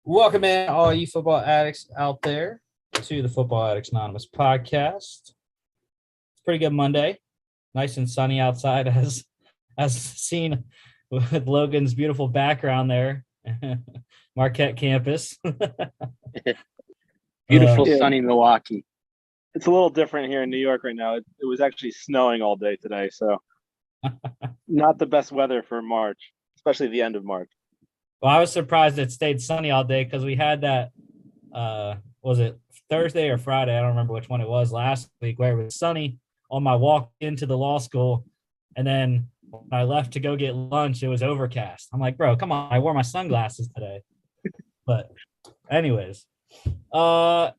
Welcome in, all you football addicts out there, to the Football Addicts Anonymous podcast. It's a pretty good Monday, nice and sunny outside, as seen with Logan's beautiful background there, Marquette campus. Beautiful sunny Milwaukee. It's a little different here in New York right now. It was actually snowing all day today, so not the best weather for March, especially the end of March. Well, I was surprised it stayed sunny all day because we had that, was it Thursday or Friday? I don't remember which one it was last week, where it was sunny on my walk into the law school. And then when I left to go get lunch, it was overcast. I'm like, bro, come on. I wore my sunglasses today. But anyways, we got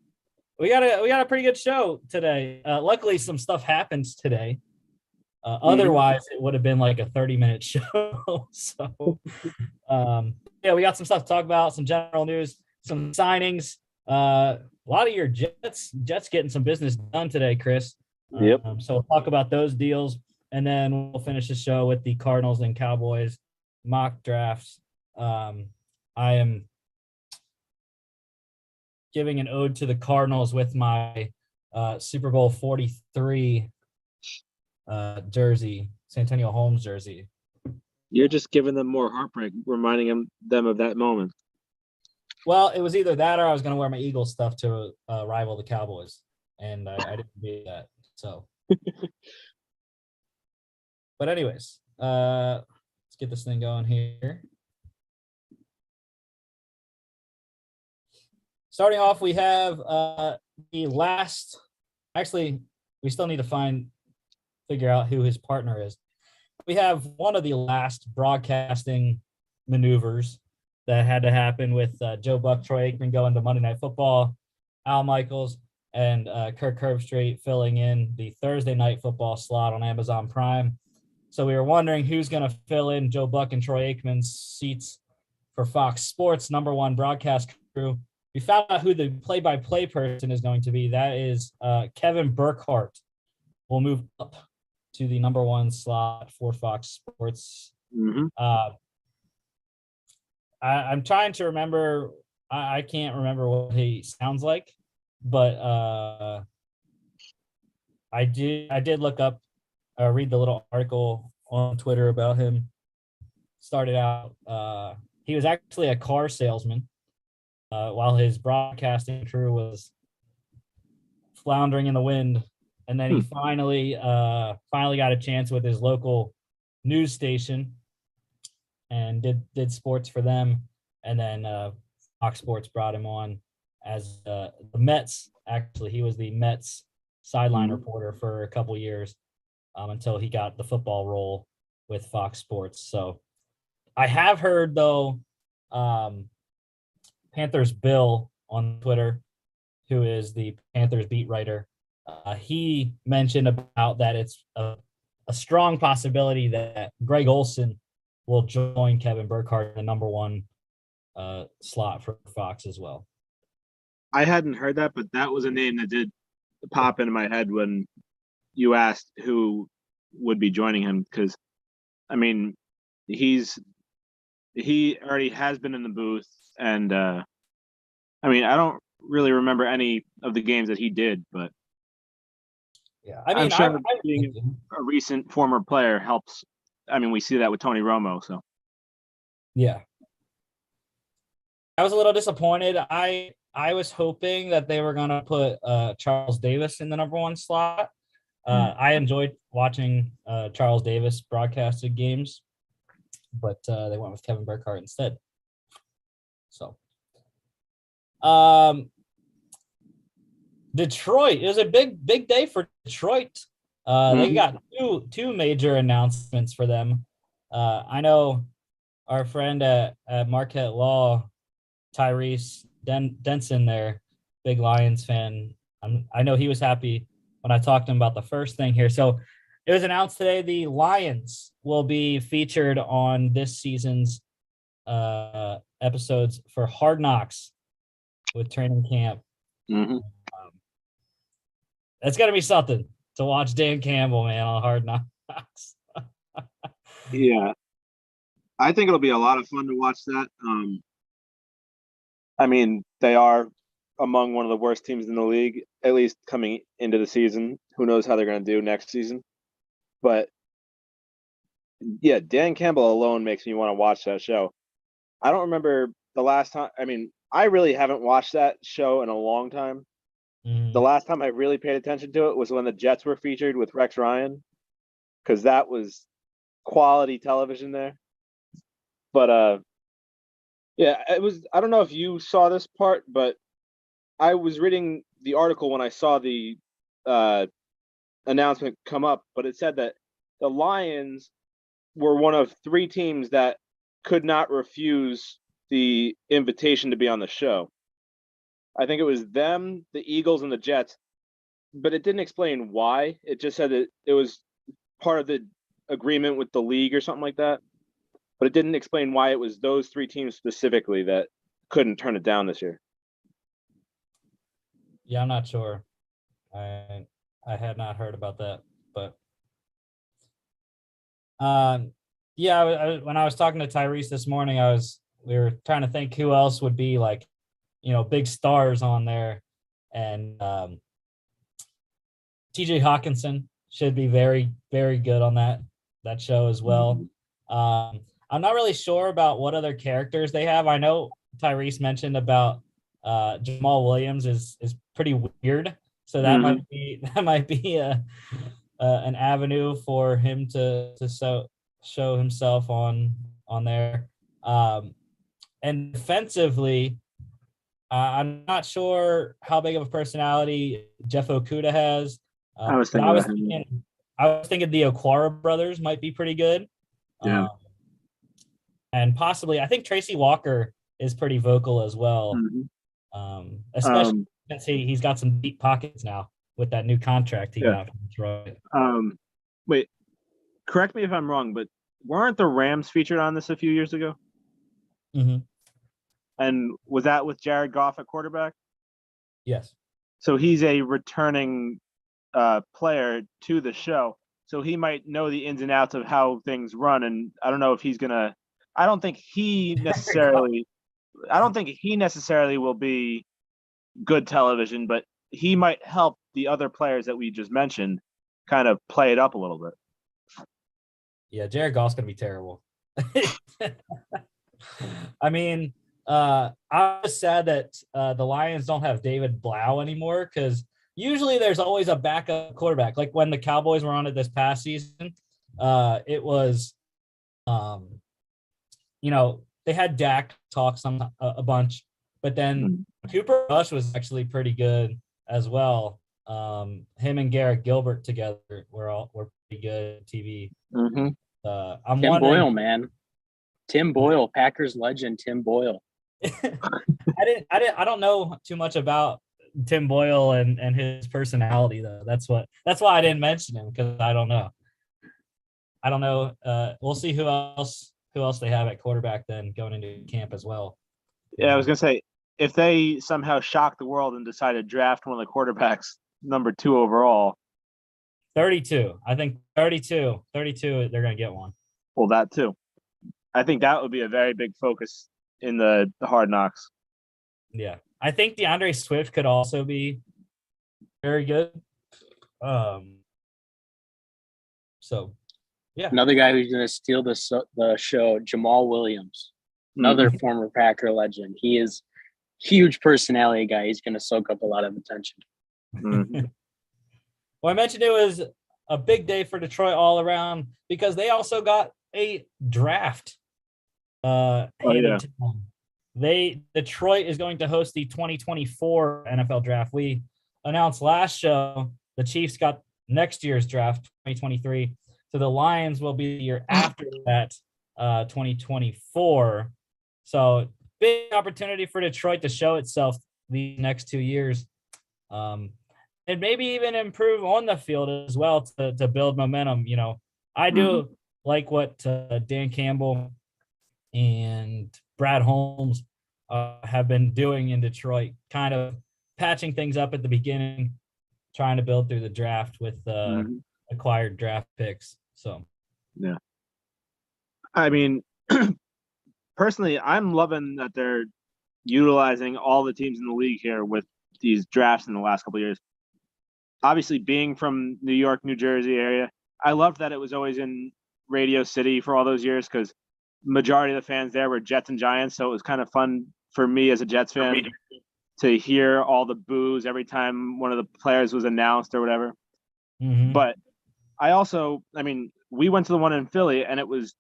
a pretty good show today. Luckily, some stuff happens today. Otherwise, it would have been like a 30-minute show. So, we got some stuff to talk about, some general news, some signings. A lot of your Jets getting some business done today, Chris. Yep. So we'll talk about those deals, and then we'll finish the show with the Cardinals and Cowboys mock drafts. I am giving an ode to the Cardinals with my Super Bowl 43 jersey, Santonio Holmes jersey. You're just giving them more heartbreak, reminding them of that moment. Well, it was either that or I was going to wear my Eagles stuff to rival the Cowboys, and I didn't do that. So, but anyways, let's get this thing going here. Starting off, we have the last. Actually, we still need to figure out who his partner is. We have one of the last broadcasting maneuvers that had to happen with Joe Buck, Troy Aikman going to Monday Night Football, Al Michaels, and Kirk Herbstreit filling in the Thursday Night Football slot on Amazon Prime. So we were wondering who's going to fill in Joe Buck and Troy Aikman's seats for Fox Sports' number one broadcast crew. We found out who the play-by-play person is going to be. That is Kevin Burkhardt. Will move up to the number one slot for Fox Sports. Mm-hmm. I'm trying to remember. I can't remember what he sounds like, but I did look up, read the little article on Twitter about him. Started out, he was actually a car salesman while his broadcasting crew was floundering in the wind. And then he finally got a chance with his local news station and did sports for them. And then Fox Sports brought him on as the Mets. Actually, he was the Mets sideline reporter for a couple years until he got the football role with Fox Sports. So I have heard, though, Panthers Bill on Twitter, who is the Panthers beat writer, he mentioned about that it's a strong possibility that Greg Olsen will join Kevin Burkhardt in the number one slot for Fox as well. I hadn't heard that, but that was a name that did pop into my head when you asked who would be joining him. Because, I mean, he already has been in the booth, and I don't really remember any of the games that he did, but yeah, I'm sure being a recent former player helps. I mean, we see that with Tony Romo. So, yeah, I was a little disappointed. I was hoping that they were going to put Charles Davis in the number one slot. I enjoyed watching Charles Davis broadcasted games, but they went with Kevin Burkhardt instead. So, Detroit, it was a big day for Detroit. They got two major announcements for them. I know our friend at Marquette Law, Tyrese Denson there, big Lions fan. I know he was happy when I talked to him about the first thing here. So it was announced today the Lions will be featured on this season's episodes for Hard Knocks with training camp. That's got to be something to watch Dan Campbell, man, on Hard Knocks. Yeah. I think it'll be a lot of fun to watch that. I mean, they are among one of the worst teams in the league, at least coming into the season. Who knows how they're going to do next season? But yeah, Dan Campbell alone makes me want to watch that show. I don't remember the last time. I mean, I really haven't watched that show in a long time. The last time I really paid attention to it was when the Jets were featured with Rex Ryan, because that was quality television there. But yeah, it was. I don't know if you saw this part, but I was reading the article when I saw the uh, announcement come up, but it said that the Lions were one of 3 teams that could not refuse the invitation to be on the show. I think it was them, the Eagles, and the Jets, but it didn't explain why. It just said that it was part of the agreement with the league or something like that. But it didn't explain why it was those 3 teams specifically that couldn't turn it down this year. Yeah, I'm not sure. I had not heard about that, but yeah, when I was talking to Tyrese this morning, we were trying to think who else would be like, big stars on there, and TJ Hawkinson should be very, very good on that show as well. I'm not really sure about what other characters they have. I know Tyrese mentioned about Jamal Williams is pretty weird, so that might be an avenue for him to show himself on there. And defensively, I'm not sure how big of a personality Jeff Okuda has. I was but thinking I was thinking the Okwara brothers might be pretty good. Yeah. And possibly, I think Tracy Walker is pretty vocal as well. Especially since he's got some deep pockets now with that new contract he got from Detroit. Wait, correct me if I'm wrong, but weren't the Rams featured on this a few years ago? And was that with Jared Goff at quarterback? Yes. So he's a returning player to the show, so he might know the ins and outs of how things run. And I don't know if he's gonna. I don't think he necessarily will be good television, but he might help the other players that we just mentioned kind of play it up a little bit. Yeah, Jared Goff's gonna be terrible. I mean, I was sad that the Lions don't have David Blau anymore, because usually there's always a backup quarterback. Like when the Cowboys were on it this past season, it was, they had Dak talk a bunch, but then Cooper Rush was actually pretty good as well. Him and Garrett Gilbert together were pretty good TV. I'm Tim wondering, Boyle, man. Tim Boyle, Packers legend, Tim Boyle. I don't know too much about Tim Boyle and his personality though. That's why I didn't mention him, because I don't know. We'll see who else they have at quarterback then going into camp as well. Yeah, I was gonna say, if they somehow shock the world and decide to draft one of the quarterbacks number 2 overall. 32. I think 32, they're going to get one. Well, that too. I think that would be a very big focus in the Hard Knocks. Yeah. I think DeAndre Swift could also be very good. So, yeah. Another guy who's going to steal the show, Jamal Williams, another former Packer legend. He is huge personality guy. He's going to soak up a lot of attention. Well, I mentioned it was a big day for Detroit all around, because they also got a draft handed to them. Detroit is going to host the 2024 NFL draft. We announced last show the Chiefs got next year's draft, 2023. So the Lions will be the year after that, 2024. So big opportunity for Detroit to show itself the next 2 years. And maybe even improve on the field as well to build momentum. I do like what Dan Campbell and Brad Holmes have been doing in Detroit, kind of patching things up at the beginning, trying to build through the draft with acquired draft picks. So, yeah. I mean, personally, I'm loving that they're utilizing all the teams in the league here with these drafts in the last couple of years. Obviously, being from New York, New Jersey area, I loved that it was always in Radio City for all those years because majority of the fans there were Jets and Giants. So it was kind of fun for me as a Jets fan to hear all the boos every time one of the players was announced or whatever. Mhm. But we went to the one in Philly and it was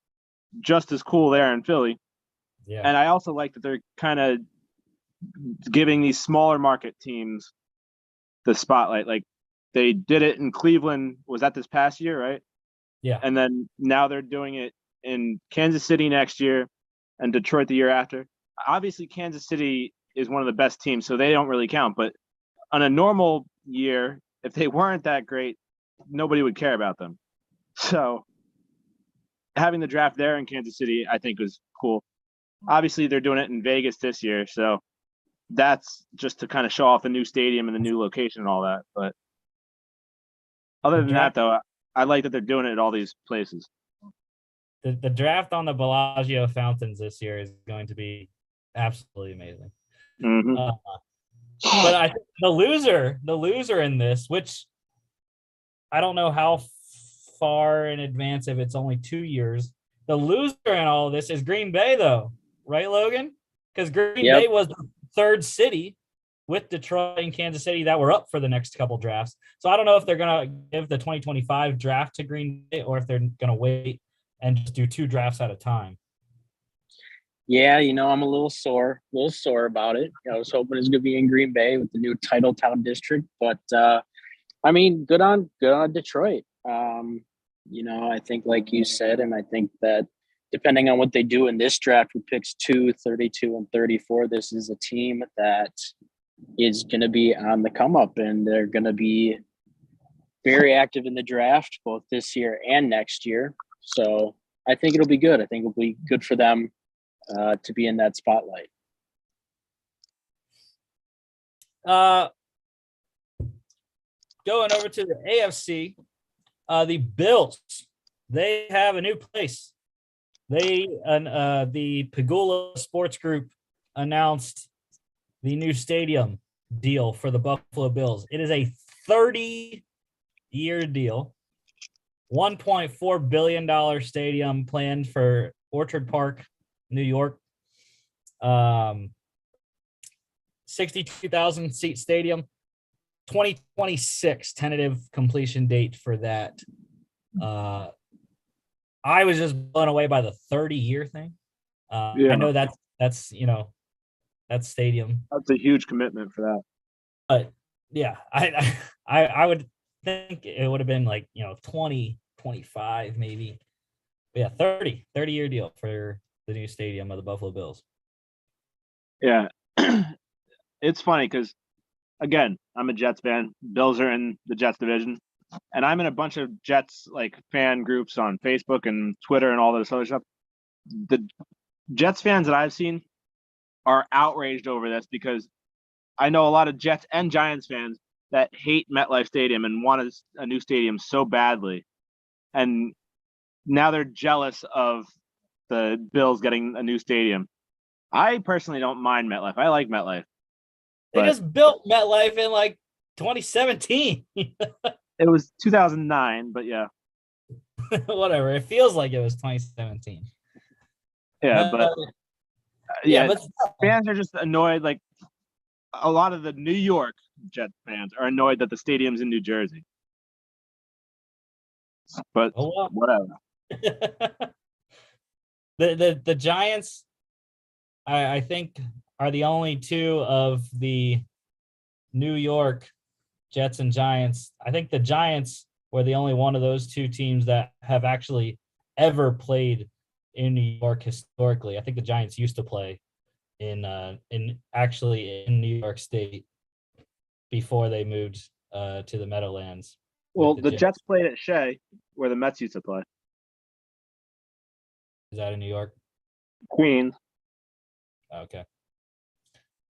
just as cool there in Philly. Yeah. And I also like that they're kind of giving these smaller market teams the spotlight. Like they did it in Cleveland. Was that this past year, right? Yeah. And then now they're doing it in Kansas City next year and Detroit the year after. Obviously, Kansas City is one of the best teams, so they don't really count. But on a normal year, if they weren't that great, nobody would care about them. So having the draft there in Kansas City, I think was cool. Obviously, they're doing it in Vegas this year, so that's just to kind of show off the new stadium and the new location and all that. But other than that, though, I like that they're doing it at all these places. The draft on the Bellagio fountains this year is going to be absolutely amazing. Mm-hmm. But I think the loser in this, which I don't know how far in advance, if it's only 2 years, the loser in all of this is Green Bay, though, right, Logan? Because Green Bay was the third city with Detroit and Kansas City that were up for the next couple drafts. So I don't know if they're going to give the 2025 draft to Green Bay or if they're going to wait and just do 2 drafts at a time. Yeah, I'm a little sore about it. I was hoping it's going to be in Green Bay with the new Titletown district, but good on Detroit. I think like you said, and I think that depending on what they do in this draft with picks 2, 32, and 34, this is a team that is going to be on the come up, and they're going to be very active in the draft both this year and next year. So I think it'll be good. I think it'll be good for them to be in that spotlight. Going over to the AFC, the Bills, they have a new place. The Pagula Sports Group announced the new stadium deal for the Buffalo Bills. It is a 30-year deal, $1.4 billion stadium planned for Orchard Park, New York. 62,000 seat stadium. 2026 tentative completion date for that. I was just blown away by the 30-year thing. I know that's that stadium. That's a huge commitment for that. But yeah, I would think it would have been like 20, 25 maybe. But yeah, 30-year deal for the new stadium of the Buffalo Bills. Yeah. It's funny because again, I'm a Jets fan. Bills are in the Jets division. And I'm in a bunch of Jets fan groups on Facebook and Twitter and all this other stuff. The Jets fans that I've seen are outraged over this because I know a lot of Jets and Giants fans that hate MetLife Stadium and want a new stadium so badly. And now they're jealous of the Bills getting a new stadium. I personally don't mind MetLife. I like MetLife. They just built MetLife in 2017. It was 2009, but yeah. Whatever. It feels like it was 2017. Yeah, but fans are just annoyed. A lot of the New York Jets fans are annoyed that the stadium's in New Jersey. But whatever. The Giants, I think, are the only two of the New York Jets and Giants. I think the Giants were the only one of those two teams that have actually ever played in New York historically. I think the Giants used to play in New York State before they moved to the Meadowlands. Well, the Jets played at Shea, where the Mets used to play. Is that in New York? Queens. Okay.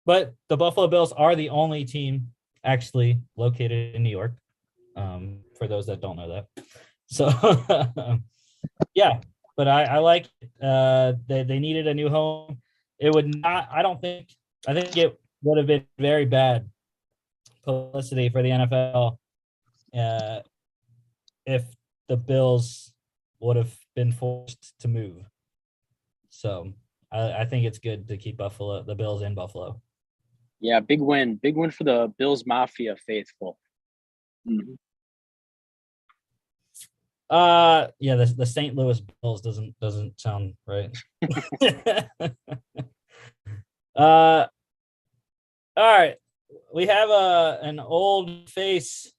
But the Buffalo Bills are the only team actually located in New York, for those that don't know that. So, yeah, but I like it. They needed a new home. It would not, I don't think, I think it would have been very bad publicity for the NFL if the Bills would have been forced to move. So I think it's good to keep the Bills in Buffalo. Yeah, big win for the Bills Mafia faithful. Mhm. Yeah, the St. Louis Bills doesn't sound right. All right. We have an old face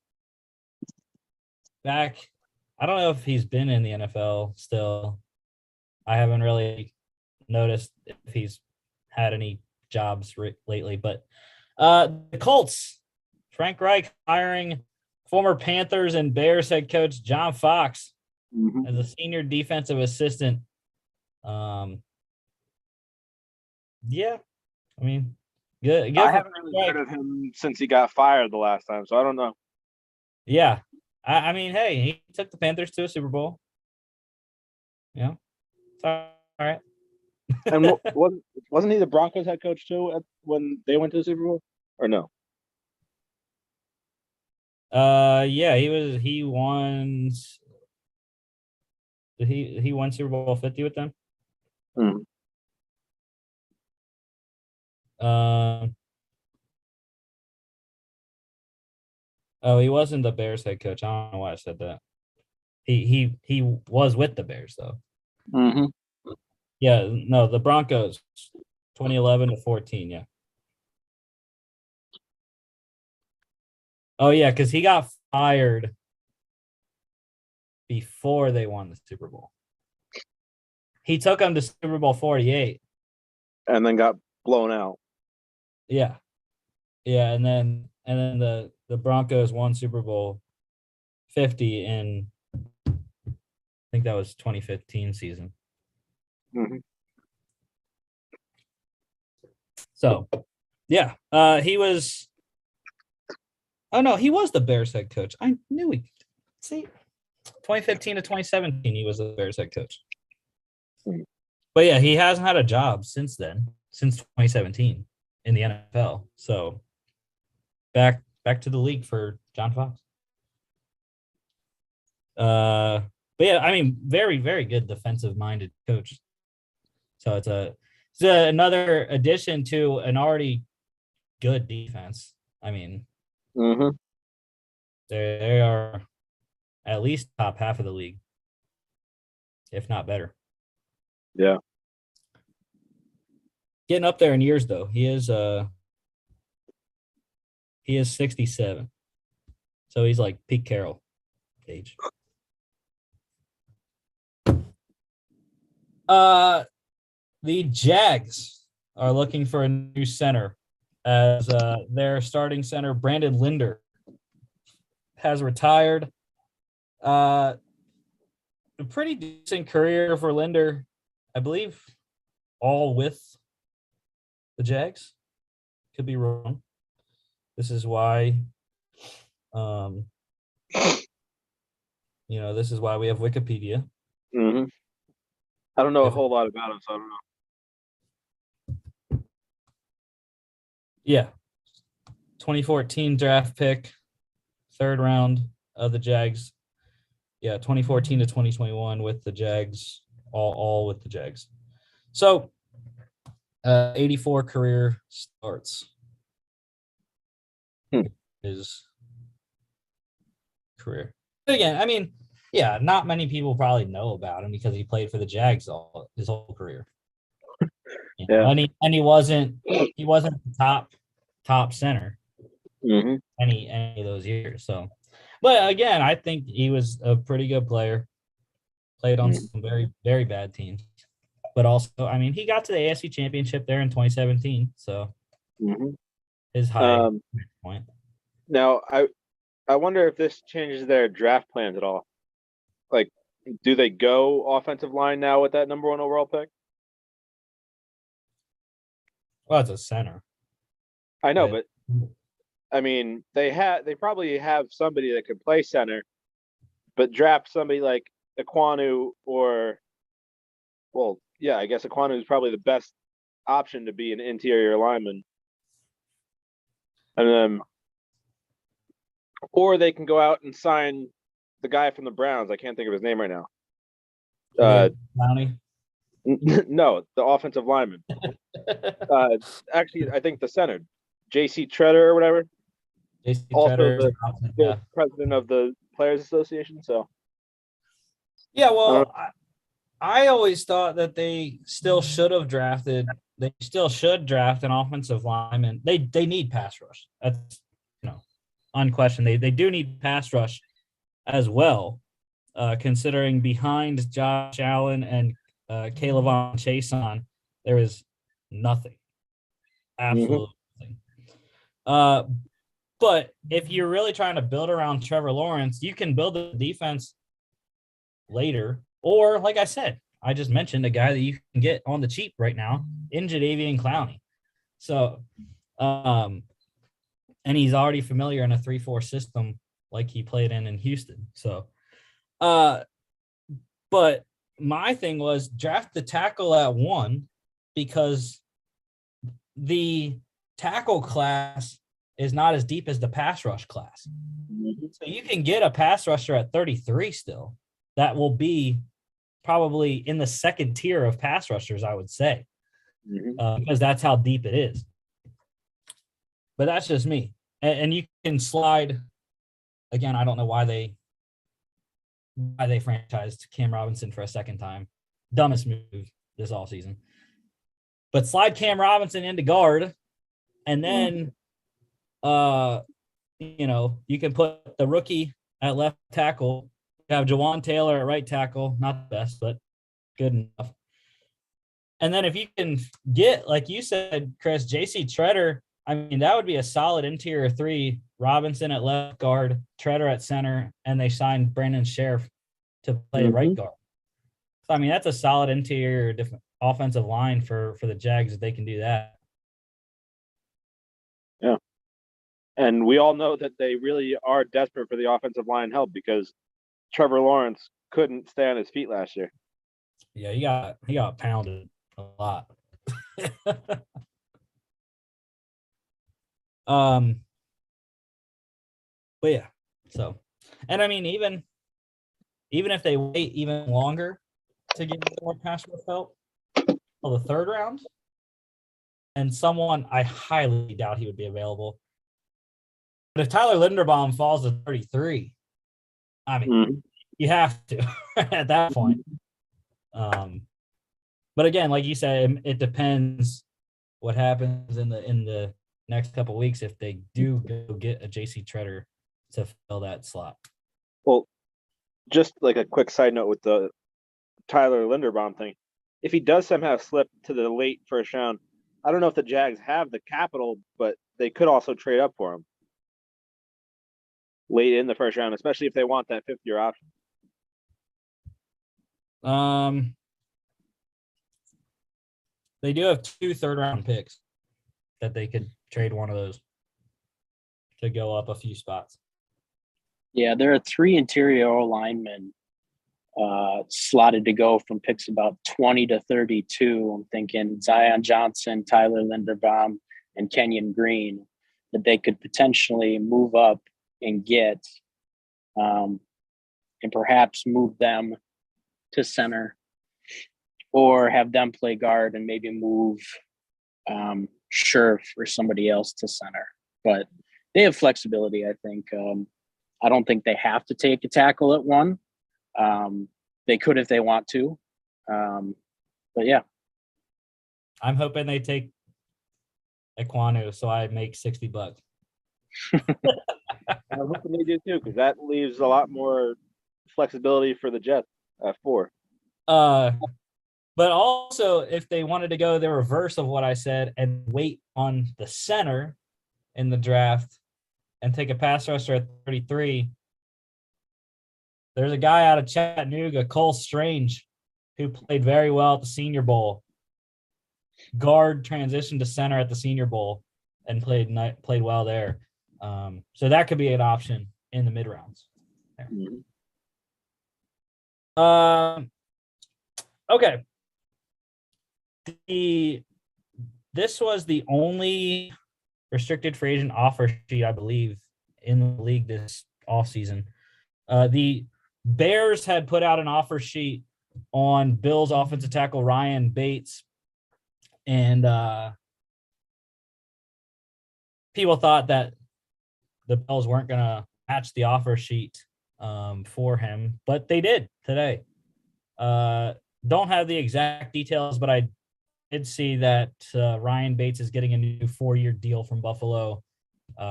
back. I don't know if he's been in the NFL still. I haven't really noticed if he's had any jobs lately, but the Colts, Frank Reich hiring former Panthers and Bears head coach John Fox Mhm. as a senior defensive assistant. Yeah, I mean, good. I For haven't really Reich. heard of him since he got fired the last time, so I don't know. Yeah, I mean, hey, he took the Panthers to a Super Bowl. Yeah, it's all right. And wasn't he the Broncos head coach too when they went to the Super Bowl? Or no? Yeah, he won. Did he won Super Bowl 50 with them? Mhm. Oh, he wasn't the Bears head coach. I don't know why I said that. He was with the Bears though. Mhm. Yeah, no, the Broncos, 2011 to 14. Yeah. Oh yeah, because he got fired before they won the Super Bowl. He took them to Super Bowl 48. And then got blown out. Yeah, yeah, and then the Broncos won Super Bowl 50 in I think that was 2015 season. Mhm. So yeah, he was. Oh no, he was the Bears head coach. I knew he. See, 2015 to 2017, he was the Bears head coach. But yeah, he hasn't had a job since then, since 2017 in the NFL. So back to the league for John Fox. But yeah, I mean, very, very good defensive minded coach. So it's another addition to an already good defense. I mean, Mhm. they are at least top half of the league, if not better. Yeah. Getting up there in years though. He is 67. So he's like Pete Carroll age. The Jags are looking for a new center as their starting center Brandon Linder has retired. A pretty decent career for Linder, I believe, all with the Jags. Could be wrong. This is why, this is why we have Wikipedia. Mhm. I don't know a If- whole lot about him, so I don't know. Yeah, 2014 draft pick, third round of the Jags. Yeah, 2014 to 2021 with the Jags, all with the Jags. So, 84 career starts. Hmm. His career. But again, I mean, yeah, not many people probably know about him because he played for the Jags his whole career. Yeah. And he wasn't the top center Mhm. any of those years. So, but again, I think he was a pretty good player. Played on some very, very bad teams. But also, I mean, he got to the AFC Championship there in 2017. So Mhm. his high Um, point. Now I wonder if this changes their draft plans at all. Like, do they go offensive line now with that number 1 overall pick? Well, it's a center. I know, but I mean, they probably have somebody that could play center, but draft somebody like Ekwonu or, well, yeah, I guess Ekwonu is probably the best option to be an interior lineman. And then, or they can go out and sign the guy from the Browns. I can't think of his name right now. Clowney. No, the offensive lineman. Actually, I think the center, J.C. Treader or whatever. JC Also Treader, the president of the Players Association. So yeah. Well, I always thought that they still should have drafted. They still should draft an offensive lineman. They need pass rush. That's unquestioned. They do need pass rush as well, considering behind Josh Allen and Caleb on Chason, there is nothing. Absolutely nothing. But if you're really trying to build around Trevor Lawrence, you can build the defense later. Or, like I said, I just mentioned a guy that you can get on the cheap right now in Jadeveon Clowney. So, and he's already familiar in a 3-4 system like he played in Houston. So, but my thing was draft the tackle at 1 because the tackle class is not as deep as the pass rush class. So you can get a pass rusher at 33 still. That will be probably in the second tier of pass rushers, I would say, because that's how deep it is. But that's just me. And you can slide. Again, I don't know why they franchised Cam Robinson for a second time. Dumbest move this offseason. But slide Cam Robinson into guard, and then you can put the rookie at left tackle. You have Jawan Taylor at right tackle, not the best, but good enough. And then if you can get, like you said, Chris, J.C. Treader, I mean, that would be a solid interior 3. Robinson at left guard, Treader at center, and they signed Brandon Sheriff to play right guard. So, I mean, that's a solid interior different offensive line for the Jags if they can do that. Yeah. And we all know that they really are desperate for the offensive line help because Trevor Lawrence couldn't stay on his feet last year. Yeah, he got pounded a lot. But yeah, so, and I mean, even if they wait even longer to get more pass rush help for the 3rd round, and someone I highly doubt he would be available. But if Tyler Linderbaum falls to 33, I mean, you have to at that point. But again, like you said, it depends what happens in the next couple of weeks if they do go get a J.C. Treader to fill that slot. Well, just like a quick side note with the Tyler Linderbaum thing, if he does somehow slip to the late first round, I don't know if the Jags have the capital, but they could also trade up for him late in the first round, especially if they want that 5th-year option. They do have 2 third-round picks that they could trade one of those to go up a few spots. Yeah, there are 3 interior linemen slotted to go from picks about 20 to 32. I'm thinking Zion Johnson, Tyler Linderbaum, and Kenyon Green that they could potentially move up and get, and perhaps move them to center or have them play guard and maybe move Scherf or somebody else to center. But they have flexibility, I think. I don't think they have to take a tackle at 1. They could if they want to. But yeah. I'm hoping they take Ekwonu so I make $60. I'm hoping they do too, because that leaves a lot more flexibility for the Jets at 4. But also, if they wanted to go the reverse of what I said and wait on the center in the draft and take a pass rusher at 33, there's a guy out of Chattanooga, Cole Strange, who played very well at the Senior Bowl. Guard transitioned to center at the Senior Bowl and played well there. So that could be an option in the mid-rounds. Okay. This was the only restricted free agent offer sheet, I believe, in the league this offseason. The Bears had put out an offer sheet on Bills offensive tackle Ryan Bates, and people thought that the Bills weren't going to match the offer sheet for him, but they did today. Don't have the exact details, but I did see that Ryan Bates is getting a new 4-year deal from Buffalo,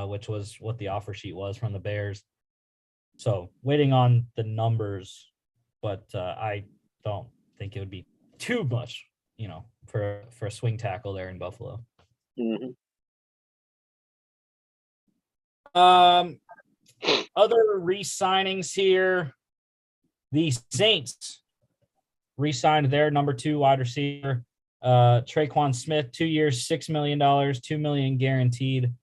which was what the offer sheet was from the Bears. So waiting on the numbers, but I don't think it would be too much, for a swing tackle there in Buffalo. Mhm. Other re-signings here. The Saints re-signed their number 2 wide receiver, Traquan Smith, 2 years, $6 million, $2 million guaranteed.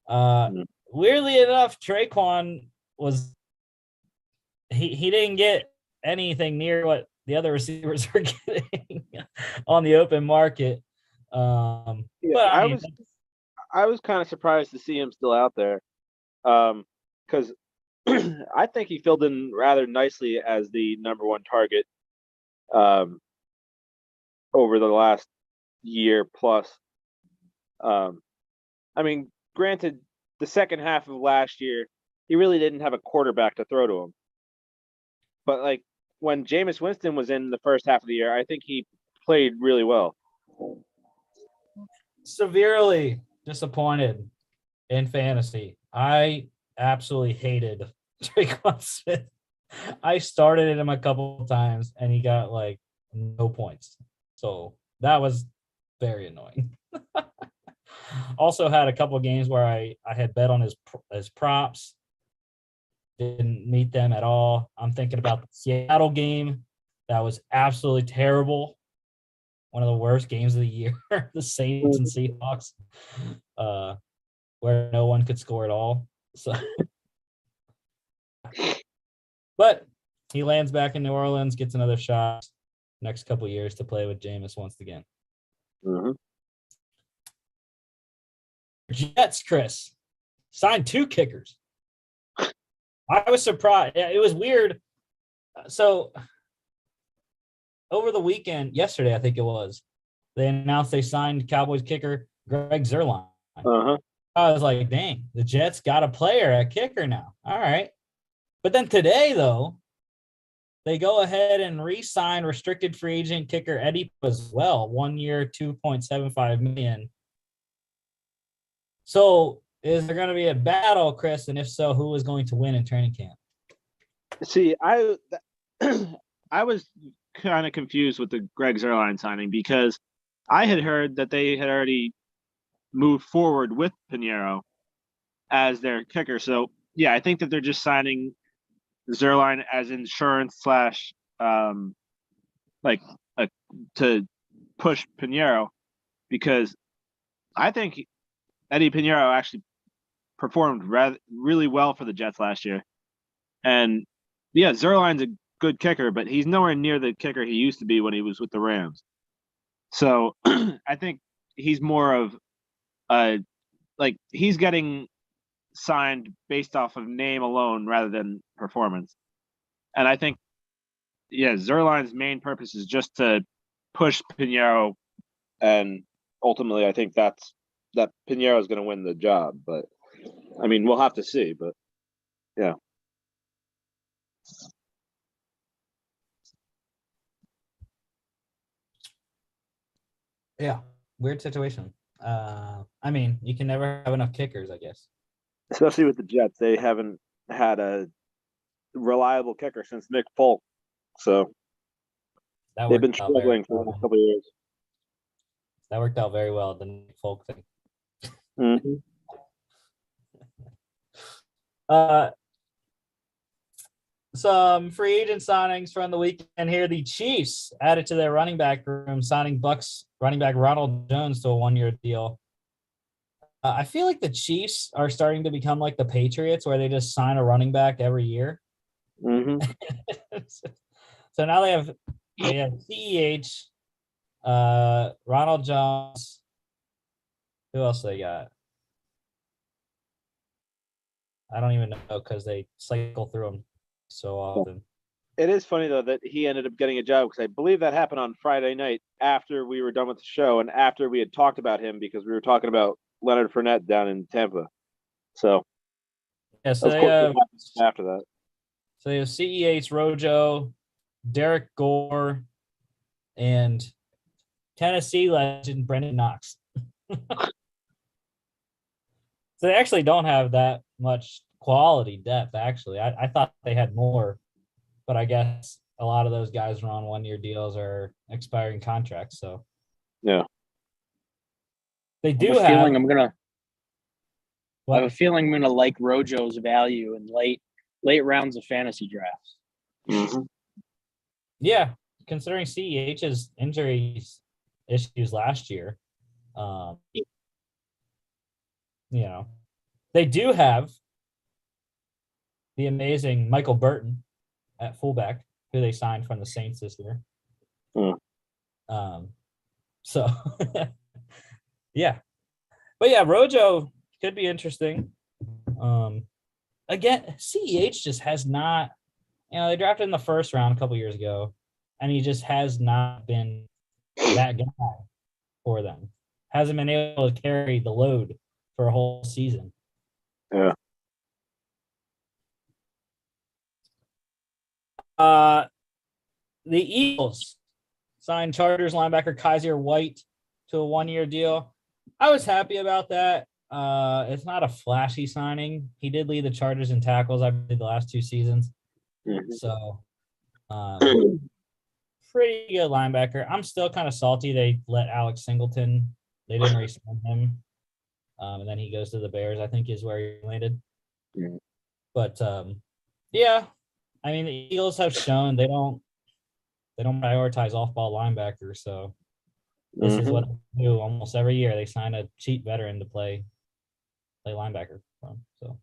Weirdly enough, Traquan he didn't get anything near what the other receivers are getting on the open market. Yeah, But I was kind of surprised to see him still out there, because I think he filled in rather nicely as the number 1 target over the last year plus. I mean, granted, the second half of last year, he really didn't have a quarterback to throw to him. But like when Jameis Winston was in the first half of the year, I think he played really well. Severely disappointed in fantasy. I absolutely hated Traquan Smith. I started him a couple of times and he got like no points. So that was very annoying. Also had a couple of games where I had bet on his props. Didn't meet them at all. I'm thinking about the Seattle game. That was absolutely terrible. One of the worst games of the year. The Saints and Seahawks, where no one could score at all. So, but he lands back in New Orleans, gets another shot next couple of years to play with Jameis once again. Mm-hmm. Jets, Chris, signed 2 kickers. I was surprised. It was weird. So over the weekend, yesterday, I think it was, they announced they signed Cowboys kicker Greg Zuerlein. Uh-huh. I was like, dang, the Jets got a player at kicker now. All right. But then today, though, they go ahead and re-sign restricted free agent kicker Eddie as well, 1 year, $2.75 million. So is there going to be a battle, Chris? And if so, who is going to win in training camp? See, I was kind of confused with the Greg Zuerlein signing because I had heard that they had already moved forward with Pinheiro as their kicker. So yeah, I think that they're just signing Zuerlein as insurance / to push Pinheiro, because I think Eddie Pinheiro actually performed really well for the Jets last year. And yeah, Zuerlein's a good kicker, but he's nowhere near the kicker he used to be when he was with the Rams. So I think he's more of he's getting signed based off of name alone rather than performance. And I think, yeah, Zuerlein's main purpose is just to push Pinheiro, and ultimately I think that Pinheiro is going to win the job. But I mean, we'll have to see. But yeah. Yeah, weird situation. I mean, you can never have enough kickers, I guess. Especially with the Jets, they haven't had a reliable kicker since Nick Folk. So they've been struggling for the last couple of years. That worked out very well, the Nick Folk thing. Mm-hmm. Some free agent signings from the weekend here. The Chiefs added to their running back room, signing Bucks running back Ronald Jones to a 1-year deal. I feel like the Chiefs are starting to become like the Patriots, where they just sign a running back every year. Mm-hmm. So now they have CEH, Ronald Jones. Who else they got? I don't even know because they cycle through them so often. It is funny though that he ended up getting a job because I believe that happened on Friday night after we were done with the show and after we had talked about him because we were talking about Leonard Fournette down in Tampa. So Yeah, so of they course it have happened after that. so they have CEH, Rojo, Derek Gore, and Tennessee legend Brendan Knox. So they actually don't have that much quality depth, actually. I thought they had more, but I guess a lot of those guys are on 1-year deals or expiring contracts. So Yeah. they I do have a have feeling I'm gonna like Rojo's value in late rounds of fantasy drafts. Mm-hmm. Yeah, considering CEH's injuries issues last year, they do have the amazing Michael Burton at fullback, who they signed from the Saints this year. So, yeah. But yeah, Rojo could be interesting. Again, CEH just has not, they drafted in the first round a couple years ago, and he just has not been that guy for them. Hasn't been able to carry the load for a whole season. Yeah. The Eagles signed Chargers linebacker Kaiser White to a 1-year deal. I was happy about that. It's not a flashy signing. He did lead the Chargers in tackles, I believe, the last 2 seasons. Mm-hmm. So, pretty good linebacker. I'm still kind of salty they let Alex Singleton. They didn't re-sign him. And then he goes to the Bears, I think is where he landed. Mm-hmm. But, yeah, I mean, the Eagles have shown they don't prioritize off-ball linebackers, so this is what they do almost every year. They sign a cheap veteran to play linebacker from. So,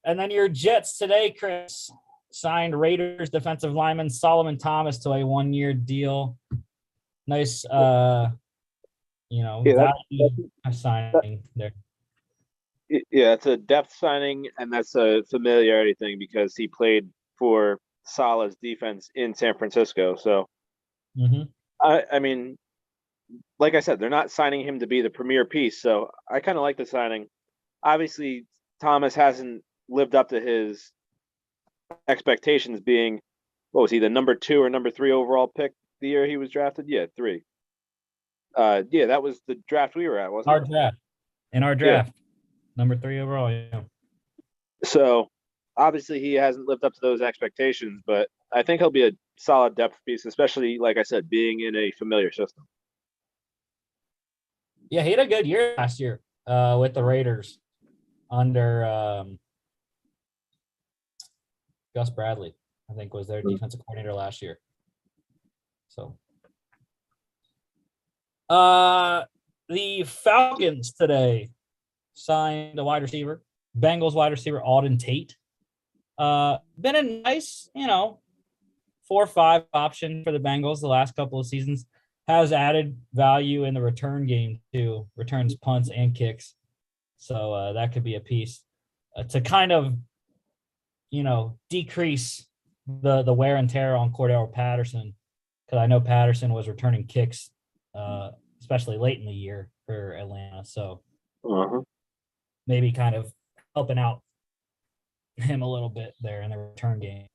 and then your Jets today, Chris, signed Raiders defensive lineman Solomon Thomas to a 1-year deal. Nice, value signing there. Yeah, it's a depth signing, and that's a familiarity thing because he played for Salah's defense in San Francisco. So, I mean, like I said, they're not signing him to be the premier piece. So I kind of like the signing. Obviously, Thomas hasn't lived up to his expectations being, what was he, the number 2 or number 3 overall pick the year he was drafted? Yeah, 3. Yeah, that was the draft we were at, wasn't it? In our draft. Yeah. Number 3 overall, yeah. So obviously he hasn't lived up to those expectations, but I think he'll be a solid depth piece, especially, like I said, being in a familiar system. Yeah, he had a good year last year with the Raiders under Gus Bradley, I think was their defensive coordinator last year. So the Falcons today signed a wide receiver, Bengals wide receiver Alden Tate. Been a nice, 4 or 5 option for the Bengals the last couple of seasons. Has added value in the return game too. Returns punts and kicks, so that could be a piece to kind of, decrease the wear and tear on Cordell Patterson, because I know Patterson was returning kicks, especially late in the year for Atlanta. So maybe kind of helping out him a little bit there in the return game.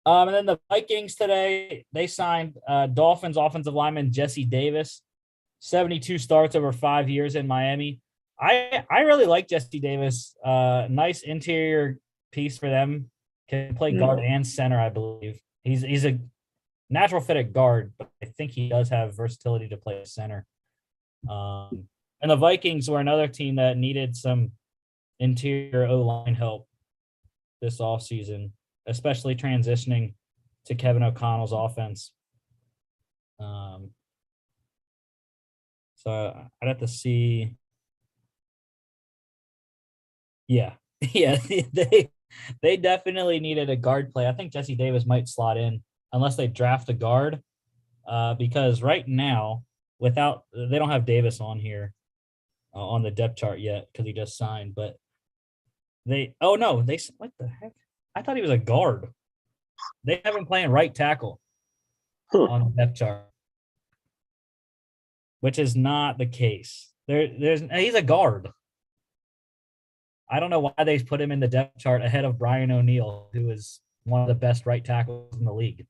And then the Vikings today, they signed Dolphins offensive lineman Jesse Davis, 72 starts over 5 years in Miami. I really like Jesse Davis. Nice interior piece for them. Can play guard and center, I believe. He's a natural fit at guard, but I think he does have versatility to play center. And the Vikings were another team that needed some interior O-line help this offseason, especially transitioning to Kevin O'Connell's offense. So I'd have to see. Yeah. Yeah. They definitely needed a guard play. I think Jesse Davis might slot in unless they draft a guard, because right now without they don't have Davis on here on the depth chart yet because he just signed, but what the heck? I thought he was a guard. They have him playing right tackle on the depth chart, which is not the case. He's a guard. I don't know why they put him in the depth chart ahead of Brian O'Neill, who is one of the best right tackles in the league.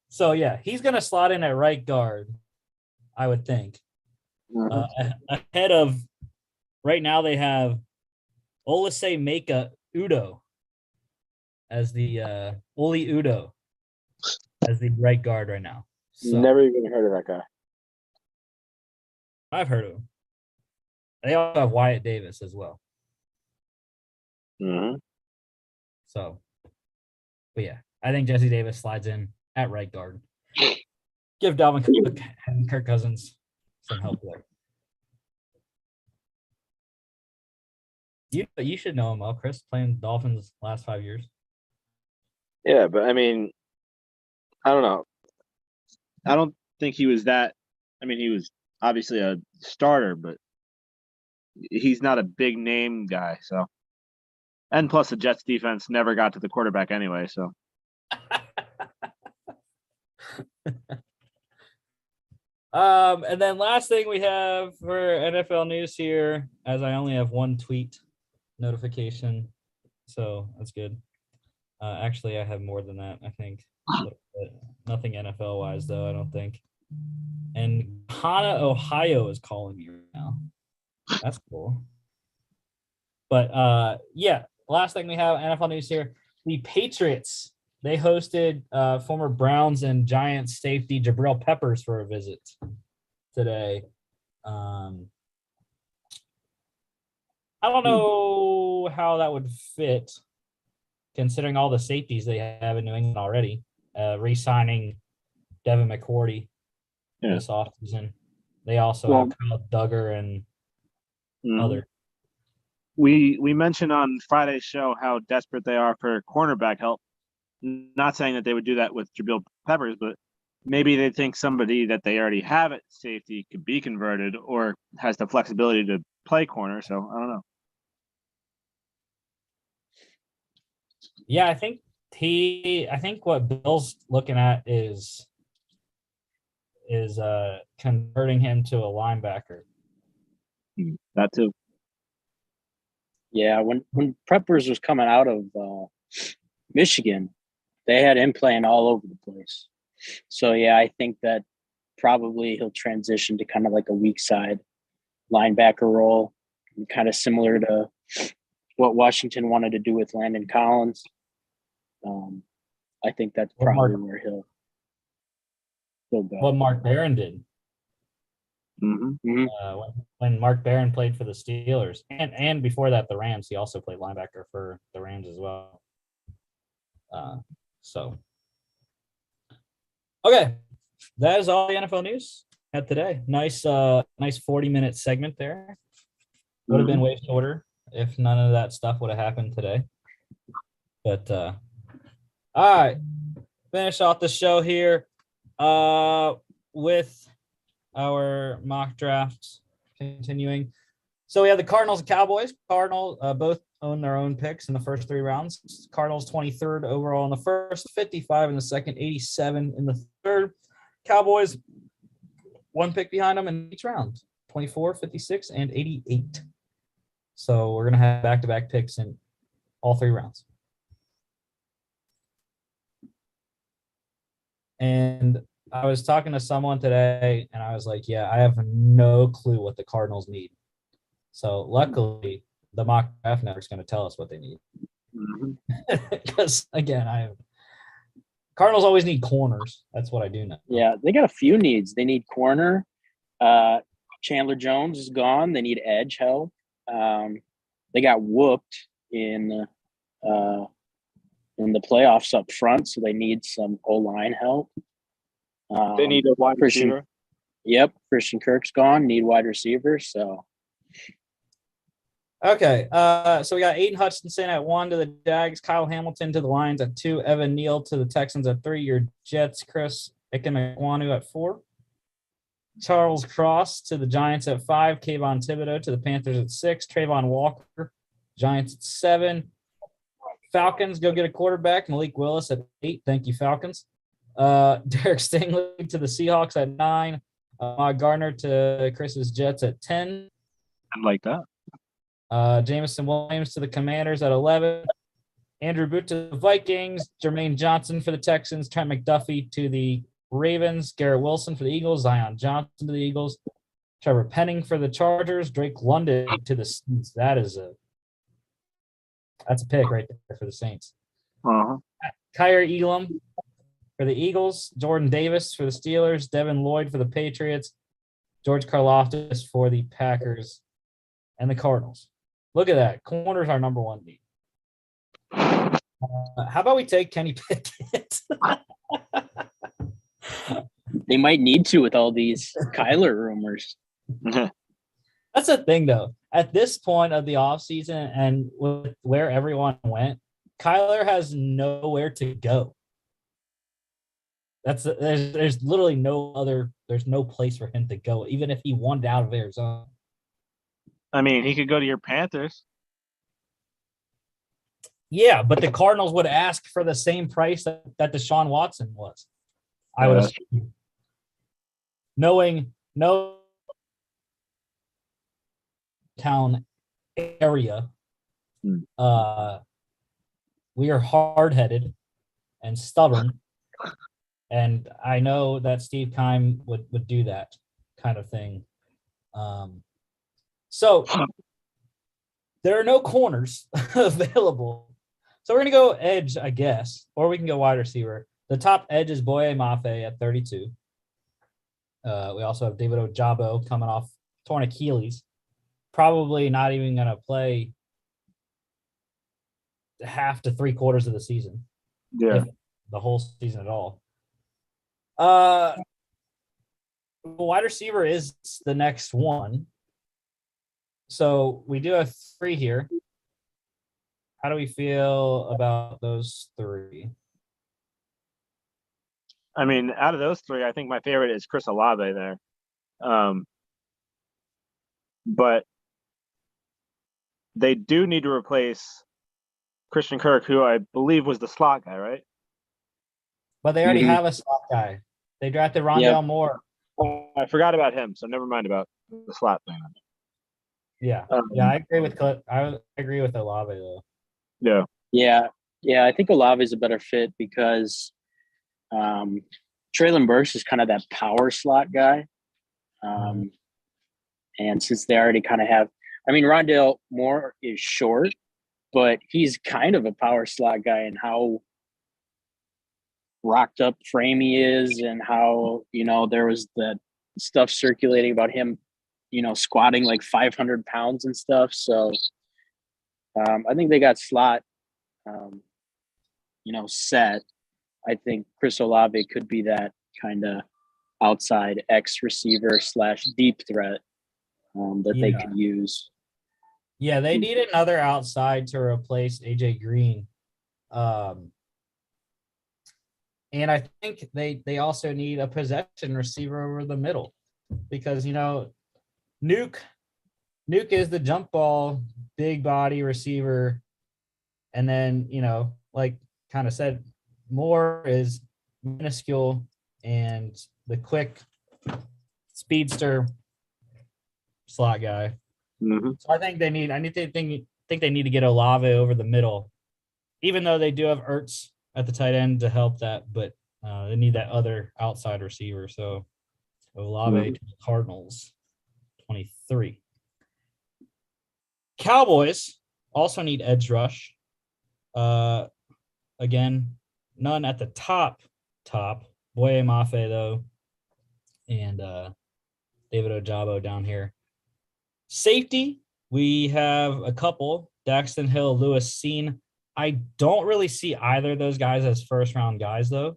So yeah, he's going to slot in at right guard, I would think. Ahead of right now, they have Olasei Meka Udo as the Oli Udo as the right guard right now. So, Never even heard of that guy. I've heard of him. They also have Wyatt Davis as well. Mm-hmm. So, but yeah, I think Jesse Davis slides in at right guard. Give Dalvin Cook and Kirk Cousins some help there. You should know him well, Chris, playing Dolphins last 5 years. Yeah, but I mean, I don't know. I don't think he was that. I mean, he was obviously a starter, but he's not a big name guy. So, and plus, the Jets defense never got to the quarterback anyway. So, And then last thing we have for NFL news here, as I only have one tweet notification, so that's good. Actually, I have more than that, I think. But nothing NFL wise, though, I don't think. And Hana, Ohio is calling me right now. That's cool. But yeah, last thing we have NFL news here. The Patriots, they hosted former Browns and Giants safety Jabril Peppers for a visit today. I don't know how that would fit, considering all the safeties they have in New England already. Re-signing Devin McCourty this offseason. They also have Kyle Duggar and other. We mentioned on Friday's show how desperate they are for cornerback help. Not saying that they would do that with Jabril Peppers, but maybe they think somebody that they already have at safety could be converted or has the flexibility to play corner. So I don't know. Yeah, I think what Bill's looking at is converting him to a linebacker. That too. Yeah, when Peppers was coming out of Michigan, they had him playing all over the place. So yeah, I think that probably he'll transition to kind of like a weak side linebacker role, kind of similar to what Washington wanted to do with Landon Collins. I think that's probably where he'll go. What Mark Barron did. Mm-hmm. When Mark Barron played for the Steelers, and before that the Rams, he also played linebacker for the Rams as well. So okay, that is all the NFL news at today. Nice 40-minute segment there. Would have been way shorter if none of that stuff would have happened today. But all right, finish off the show here with our mock drafts continuing. So we have the Cardinals and Cowboys. Cardinals both own their own picks in the first 3 rounds. Cardinals 23rd overall in the first, 55 in the second, 87 in the third. Cowboys 1 pick behind them in each round, 24, 56, and 88. So we're going to have back-to-back picks in all 3 rounds. And I was talking to someone today, and I was like, yeah, I have no clue what the Cardinals need. So luckily, the mock draft network is going to tell us what they need. Because, again, Cardinals always need corners. That's what I do know. Yeah, they got a few needs. They need corner. Chandler Jones is gone. They need edge help. They got whooped in the playoffs up front, so they need some O-line help. They need a wide receiver. Yep, Christian Kirk's gone. Need wide receiver. So, okay. So we got Aiden Hutchinson at 1 to the Jags, Kyle Hamilton to the Lions at 2, Evan Neal to the Texans at 3. Your Jets, Chris, Ikem Ekwonu at 4. Charles Cross to the Giants at 5. Kayvon Thibodeau to the Panthers at 6. Trayvon Walker, Giants at 7. Falcons go get a quarterback. Malik Willis at 8. Thank you, Falcons. Derek Stingley to the Seahawks at 9. Gardner to Chris's Jets at 10. I like that. Jameson Williams to the Commanders at 11. Andrew Booth to the Vikings. Jermaine Johnson for the Texans. Trent McDuffie to the Ravens. Garrett Wilson for the Eagles. Zion Johnson to the Eagles. Trevor Penning for the Chargers. Drake London to the Saints. That's a pick right there for the Saints. Uh-huh. Kyrie Elam for the Eagles. Jordan Davis for the Steelers. Devin Lloyd for the Patriots. George Karlaftis for the Packers and the Cardinals. Look at that. Corners are number 1 need. How about we take Kenny Pickett? They might need to with all these Kyler rumors. That's the thing, though. At this point of the offseason and with where everyone went, Kyler has nowhere to go. There's literally there's no place for him to go, even if he wanted out of Arizona. I mean, he could go to your Panthers. Yeah, but the Cardinals would ask for the same price that Deshaun Watson was. I would assume. Knowing no town area, we are hard-headed and stubborn, and I know that Steve Keim would do that kind of thing. So there are no corners available. So we're going to go edge, I guess, or we can go wide receiver. The top edge is Boye Mafe at 32. We also have David Ojabo coming off torn Achilles. Probably not even going to play half to 3/4 of the season. Yeah. If the whole season at all. Wide receiver is the next one. So we do have 3 here. How do we feel about those 3? I mean, out of those 3, I think my favorite is Chris Olave there. But they do need to replace Christian Kirk, who I believe was the slot guy, right? But they already have a slot guy. They drafted Rondale Moore. Oh, I forgot about him, so never mind about the slot thing. Yeah, I agree with Olave though. Yeah. Yeah. I think Olave is a better fit because Traylon Burks is kind of that power slot guy. And since they already kind of have, I mean, Rondale Moore is short, but he's kind of a power slot guy in how rocked up frame he is and how, there was that stuff circulating about him, squatting like 500 pounds and stuff. So I think they got slot, set. I think Chris Olave could be that kind of outside X receiver / deep threat that they could use. Yeah, they need another outside to replace AJ Green. And I think they also need a possession receiver over the middle because, Nuke is the jump ball, big body receiver. And then, like kind of said, Moore is minuscule and the quick speedster slot guy. Mm-hmm. So I think they need to get Olave over the middle, even though they do have Ertz at the tight end to help that, but they need that other outside receiver. So Olave to the Cardinals, 23. Cowboys also need edge rush. Again, none at the top. Boye Mafe, though, and David Ojabo down here. Safety, we have a couple. Daxton Hill, Lewis Seen. I don't really see either of those guys as first-round guys, though.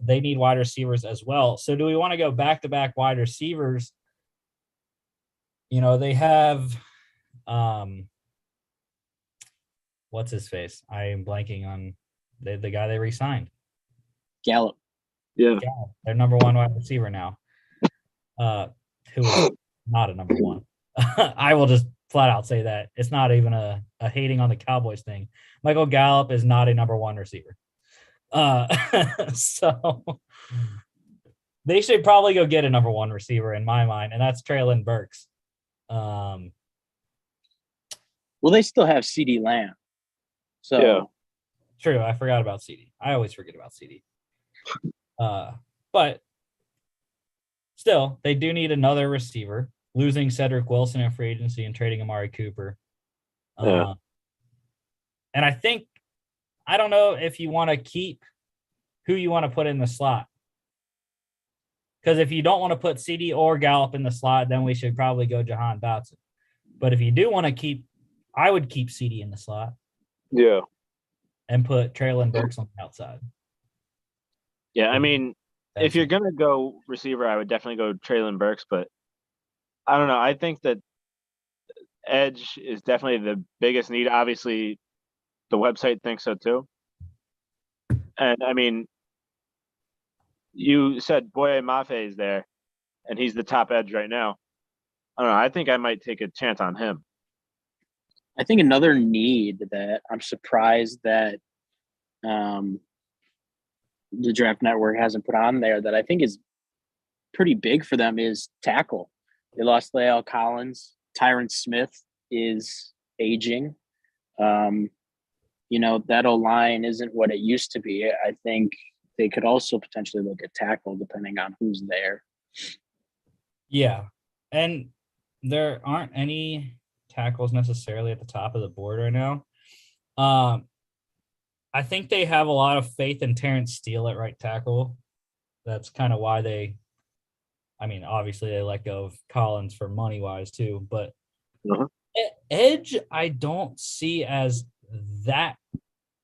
They need wide receivers as well. So do we want to go back-to-back wide receivers? They have what's his face? I am blanking on the guy they re-signed. Gallup. Yeah. Their number one wide receiver now. Who is not a number one. I will just flat out say that. It's not even a hating on the Cowboys thing. Michael Gallup is not a number one receiver. So they should probably go get a number one receiver in my mind, and that's Traylon Burks. Well, they still have CeeDee Lamb. So Yeah. True, I forgot about CD. I always forget about CD. But still, they do need another receiver. Losing Cedric Wilson in free agency and trading Amari Cooper. Yeah. And I don't know if you want to keep who you want to put in the slot. Because if you don't want to put CD or Gallup in the slot, then we should probably go Jahan Dotson. But if you do want to I would keep CD in the slot. Yeah. And put Traylon Burks on the outside. Yeah, I mean, if you're going to go receiver, I would definitely go Traylon Burks, but I don't know. I think that edge is definitely the biggest need. Obviously, the website thinks so too. And I mean, you said Boye Mafe is there, and he's the top edge right now. I don't know. I think I might take a chance on him. I think another need that I'm surprised that the Draft Network hasn't put on there that I think is pretty big for them is tackle. They lost Lael Collins. Tyron Smith is aging. That O-line isn't what it used to be. I think they could also potentially look at tackle depending on who's there. Yeah. And there aren't any tackles necessarily at the top of the board right now. I think they have a lot of faith in Terrence Steele at right tackle. That's kind of why obviously they let go of Collins for money wise too, but edge I don't see as that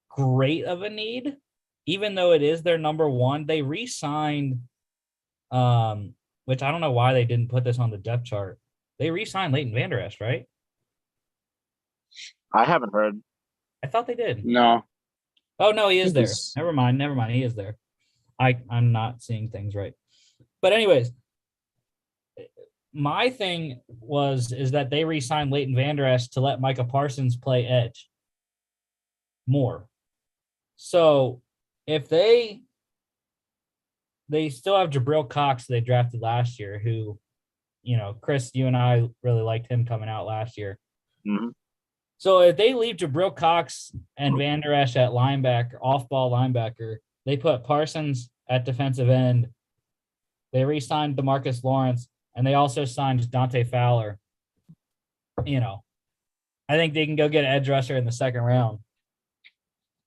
great of a need, even though it is their number one. They re-signed, which I don't know why they didn't put this on the depth chart. They re-signed Leighton Vander Esch, right? I haven't heard. I thought they did. No. Oh no, he is there. Never mind. He is there. I'm not seeing things right. But anyways, my thing is that they re-signed Leighton Vander Esch to let Micah Parsons play edge more. So if they still have Jabril Cox they drafted last year, who, Chris, you and I really liked him coming out last year. Mm-hmm. So if they leave Jabril Cox and Vander Esch at linebacker, off-ball linebacker, they put Parsons at defensive end. They re-signed DeMarcus Lawrence, and they also signed Dante Fowler. I think they can go get an edge rusher in the second round.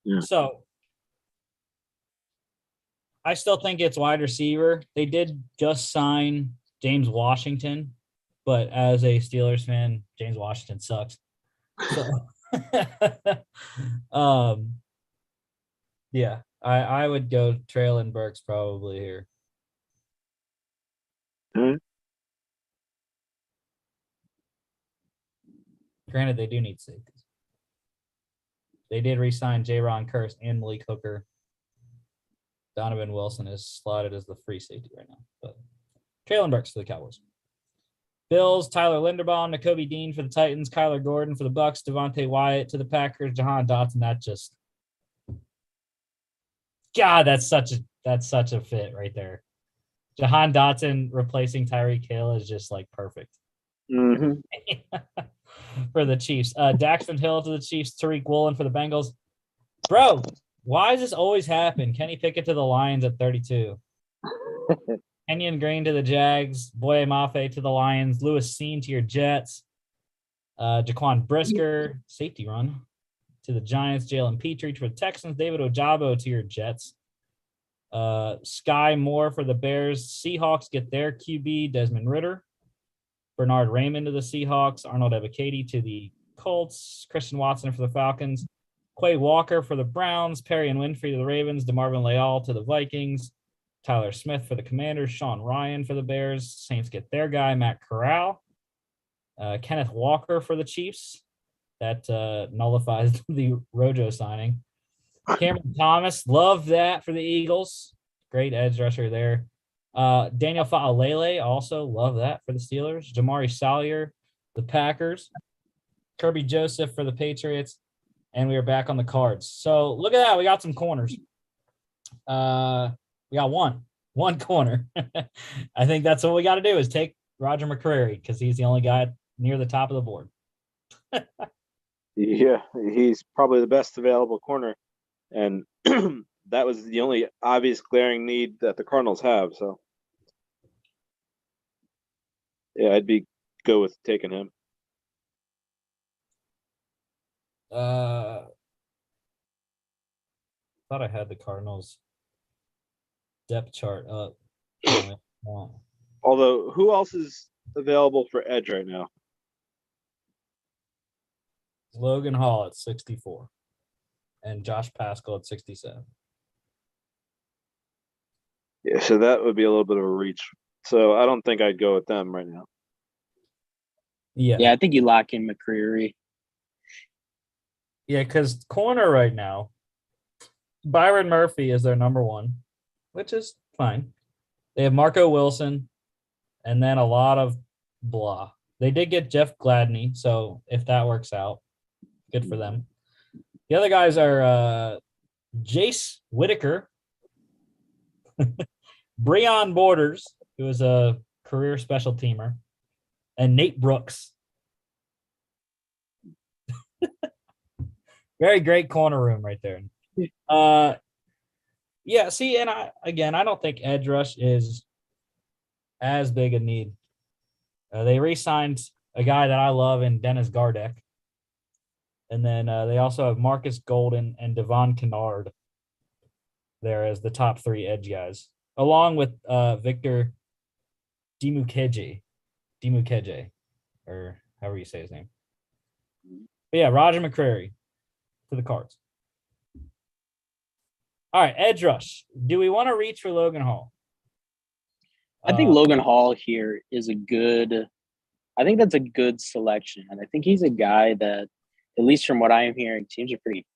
Yeah. So I still think it's wide receiver. They did just sign James Washington, but as a Steelers fan, James Washington sucks. So, yeah, I would go Traylon Burks probably here. Mm-hmm. Granted, they do need safeties. They did re-sign J-Ron Kearse and Malik Hooker. Donovan Wilson is slotted as the free safety right now. But Traylon Burks for the Cowboys. Bills, Tyler Linderbaum, Nakobe Dean for the Titans, Kyler Gordon for the Bucks, Devontae Wyatt to the Packers, Jahan Dotson. That's such a fit right there. Jahan Dotson replacing Tyreek Hill is just like perfect. Mm-hmm. For the Chiefs. Daxton Hill to the Chiefs, Tariq Woolen for the Bengals. Bro, why does this always happen? Kenny Pickett to the Lions at 32. Kenyon Green to the Jags, Boye Mafe to the Lions, Lewis Seen to your Jets, Jaquan Brisker, safety run, to the Giants, Jalen Petrie for the Texans, David Ojabo to your Jets, Sky Moore for the Bears, Seahawks get their QB, Desmond Ridder, Bernard Raymond to the Seahawks, Arnold Ebiketie to the Colts, Christian Watson for the Falcons, Quay Walker for the Browns, Perry and Winfrey to the Ravens, DeMarvin Leal to the Vikings, Tyler Smith for the Commanders, Sean Ryan for the Bears, Saints get their guy, Matt Corral, Kenneth Walker for the Chiefs. That nullifies the Rojo signing. Cameron Thomas, love that for the Eagles. Great edge rusher there. Daniel Fa'alele, also love that for the Steelers. Jamari Salyer, the Packers. Kirby Joseph for the Patriots. And we are back on the Cards. So look at that. We got some corners. We got one corner. I think that's what we got to do is take Roger McCreary because he's the only guy near the top of the board. Yeah, he's probably the best available corner. And that was the only obvious glaring need that the Cardinals have. So, yeah, I'd go with taking him. Thought I had the Cardinals depth chart up. Although, who else is available for edge right now? Logan Hall at 64 and Josh Pascal at 67. Yeah, so that would be a little bit of a reach. So I don't think I'd go with them right now. Yeah, I think you lock in McCreary. Yeah, because corner right now, Byron Murphy is their number one, which is fine. They have Marco Wilson and then a lot of blah. They did get Jeff Gladney, so if that works out, good for them. The other guys are Jace Whitaker, Breon Borders, who is a career special teamer, and Nate Brooks. Very great corner room right there. Yeah, see, and I don't think edge rush is as big a need. They re-signed a guy that I love in Dennis Gardeck. And then they also have Marcus Golden and Devon Kennard there as the top three edge guys, along with Victor Dimukeje, or however you say his name. But yeah, Roger McCreary to the Cards. All right, edge rush. Do we want to reach for Logan Hall? I think Logan Hall here is I think that's a good selection. And I think he's a guy that, at least from what I am hearing, teams are pretty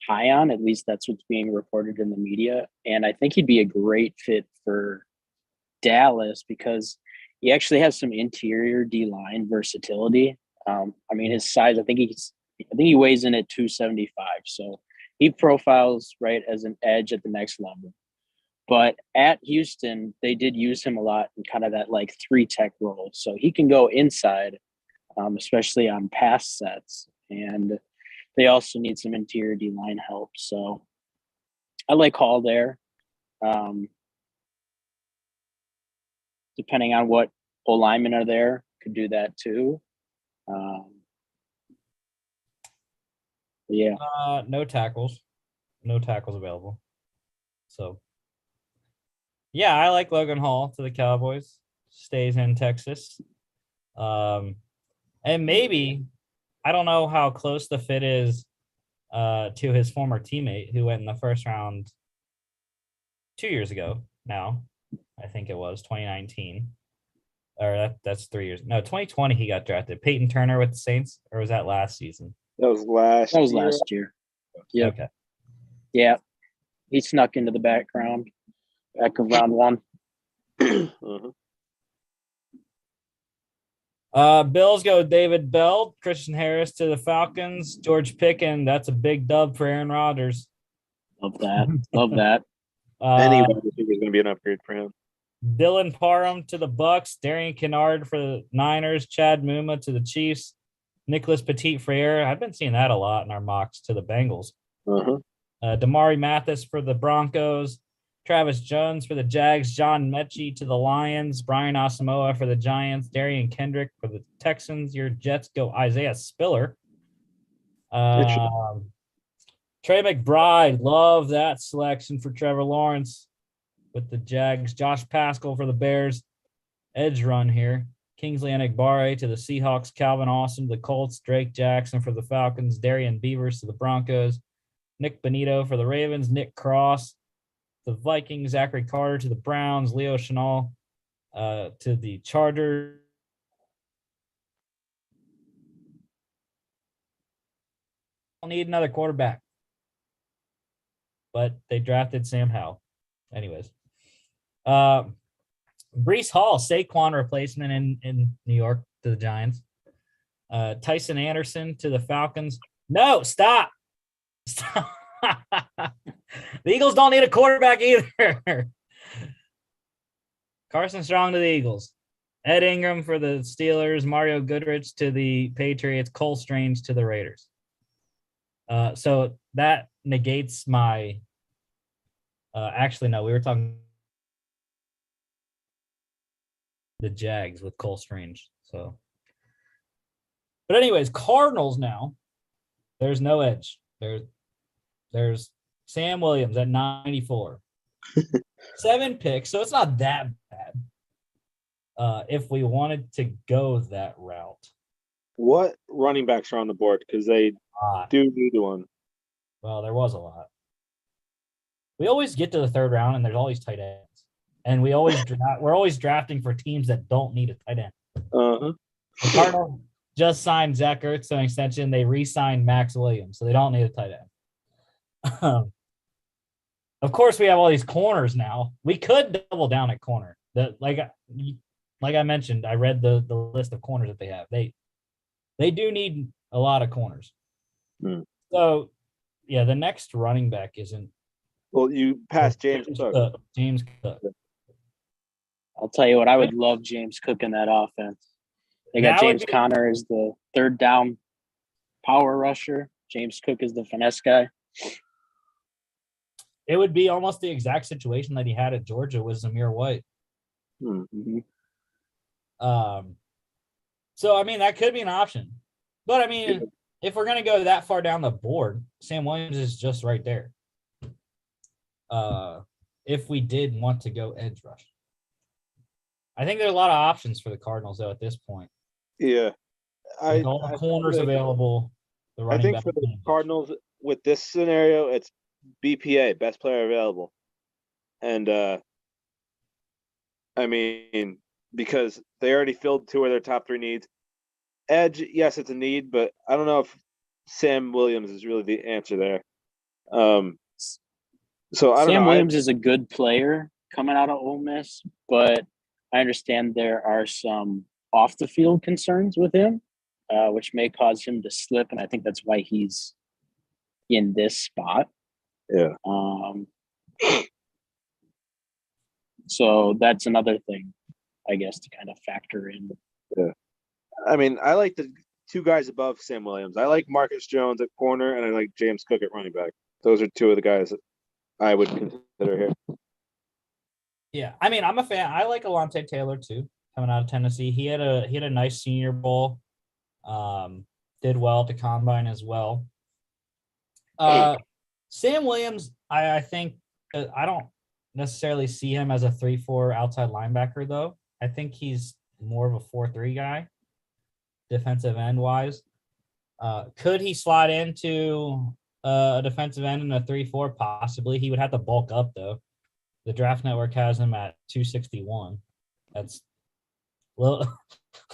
high on. At least that's what's being reported in the media. And I think he'd be a great fit for Dallas because he actually has some interior D-line versatility. I mean, his size, I think he weighs in at 275. So he profiles right as an edge at the next level. But at Houston, they did use him a lot in kind of that like 3-tech role. So he can go inside, especially on pass sets. And they also need some interior D-line help. So I like Hall there. Depending on what O-linemen are there, could do that too. Yeah. No tackles available. So yeah, I like Logan Hall to the Cowboys. Stays in Texas. And maybe, I don't know how close the fit is to his former teammate who went in the first round 2 years ago now. I think it was 2019. Or that's 3 years. No, 2020 he got drafted. Peyton Turner with the Saints, or was that last season? That was last year. Yeah. Okay. Yeah. He snuck into the back of round one. Bills go David Bell, Christian Harris to the Falcons, George Pickens. That's a big dub for Aaron Rodgers. Love that. Anyway, I think it's going to be an upgrade for him. Dylan Parham to the Bucks, Darian Kennard for the Niners, Chad Muma to the Chiefs, Nicholas Petit-Frere. I've been seeing that a lot in our mocks to the Bengals. Damari Mathis for the Broncos, Travis Jones for the Jags, John Mechie to the Lions, Brian Asamoah for the Giants, Darian Kendrick for the Texans. Your Jets go Isaiah Spiller. Trey McBride, love that selection for Trevor Lawrence with the Jags. Josh Pascal for the Bears. Edge run here. Kingsley Enagbare to the Seahawks. Calvin Austin to the Colts. Drake Jackson for the Falcons. Darian Beavers to the Broncos. Nick Benito for the Ravens. Nick Cross to the Vikings. Zachary Carter to the Browns. Leo Chenal to the Chargers. Need another quarterback, but they drafted Sam Howell. Anyways, Brees Hall, Saquon replacement in New York to the Giants. Tyson Anderson to the Falcons. No, stop. Stop. The Eagles don't need a quarterback either. Carson Strong to the Eagles. Ed Ingram for the Steelers. Mario Goodrich to the Patriots. Cole Strange to the Raiders. So that negates my. Actually, no, we were talking the Jags with Cole Strange. So, but anyways, Cardinals now. There's no edge. There's Sam Williams at 94. 7 picks, so it's not that bad. If we wanted to go that route. What running backs are on the board? Because they do need one. Well, there was a lot. We always get to the 3rd round, and there's always tight ends. And we're always drafting for teams that don't need a tight end. Uh-huh. The Cardinals just signed Zach Ertz to an extension. They re-signed Max Williams, so they don't need a tight end. Of course, we have all these corners now. We could double down at corner. Like I mentioned, I read the list of corners that they have. They do need a lot of corners. So, yeah, the next running back isn't. Well, you passed James Cook. James Cook. I'll tell you what, I would love James Cook in that offense. They got James Conner as the 3rd down power rusher. James Cook is the finesse guy. It would be almost the exact situation that he had at Georgia with Zamir White. Mm-hmm. So, I mean, that could be an option. But, I mean, if we're going to go that far down the board, Sam Williams is just right there. If we did want to go edge rush. I think there's a lot of options for the Cardinals, though, at this point. Yeah. All the corners available. I think for the Cardinals, with this scenario, it's BPA, best player available. And, I mean, because they already filled 2 of their top 3 needs. Edge, yes, it's a need, but I don't know if Sam Williams is really the answer there. So I don't know. Sam Williams is a good player coming out of Ole Miss, but I understand there are some off-the-field concerns with him, which may cause him to slip, and I think that's why he's in this spot. Yeah. So that's another thing, I guess, to kind of factor in. Yeah. I mean, I like the 2 guys above Sam Williams. I like Marcus Jones at corner, and I like James Cook at running back. Those are 2 of the guys that I would consider here. Yeah, I mean, I'm a fan. I like Alontae Taylor too, coming out of Tennessee. He had a nice Senior Bowl. Did well at the combine as well. Sam Williams, I think I don't necessarily see him as a 3-4 outside linebacker though. I think he's more of a 4-3 guy, defensive end wise. Could he slide into a defensive end in a 3-4? Possibly. He would have to bulk up though. The Draft Network has him at 261. That's a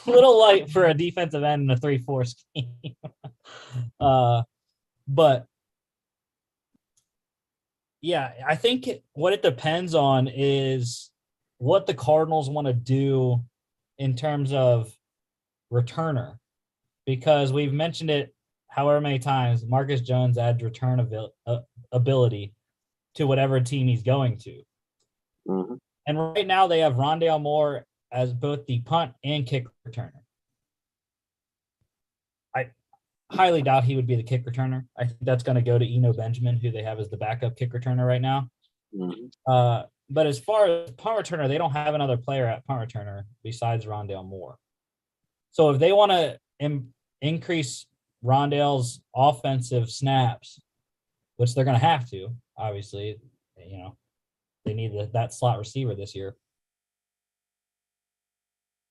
little light for a defensive end in a 3-4 scheme. But yeah, I think what it depends on is what the Cardinals want to do in terms of returner, because we've mentioned it however many times. Marcus Jones adds return ability to whatever team he's going to. Mm-hmm. And right now they have Rondale Moore as both the punt and kick returner. I highly doubt he would be the kick returner. I think that's going to go to Eno Benjamin, who they have as the backup kick returner right now. Mm-hmm. But as far as punt returner, they don't have another player at punt returner besides Rondale Moore. So if they want to increase Rondale's offensive snaps, which they're going to have to, obviously, they need that slot receiver this year.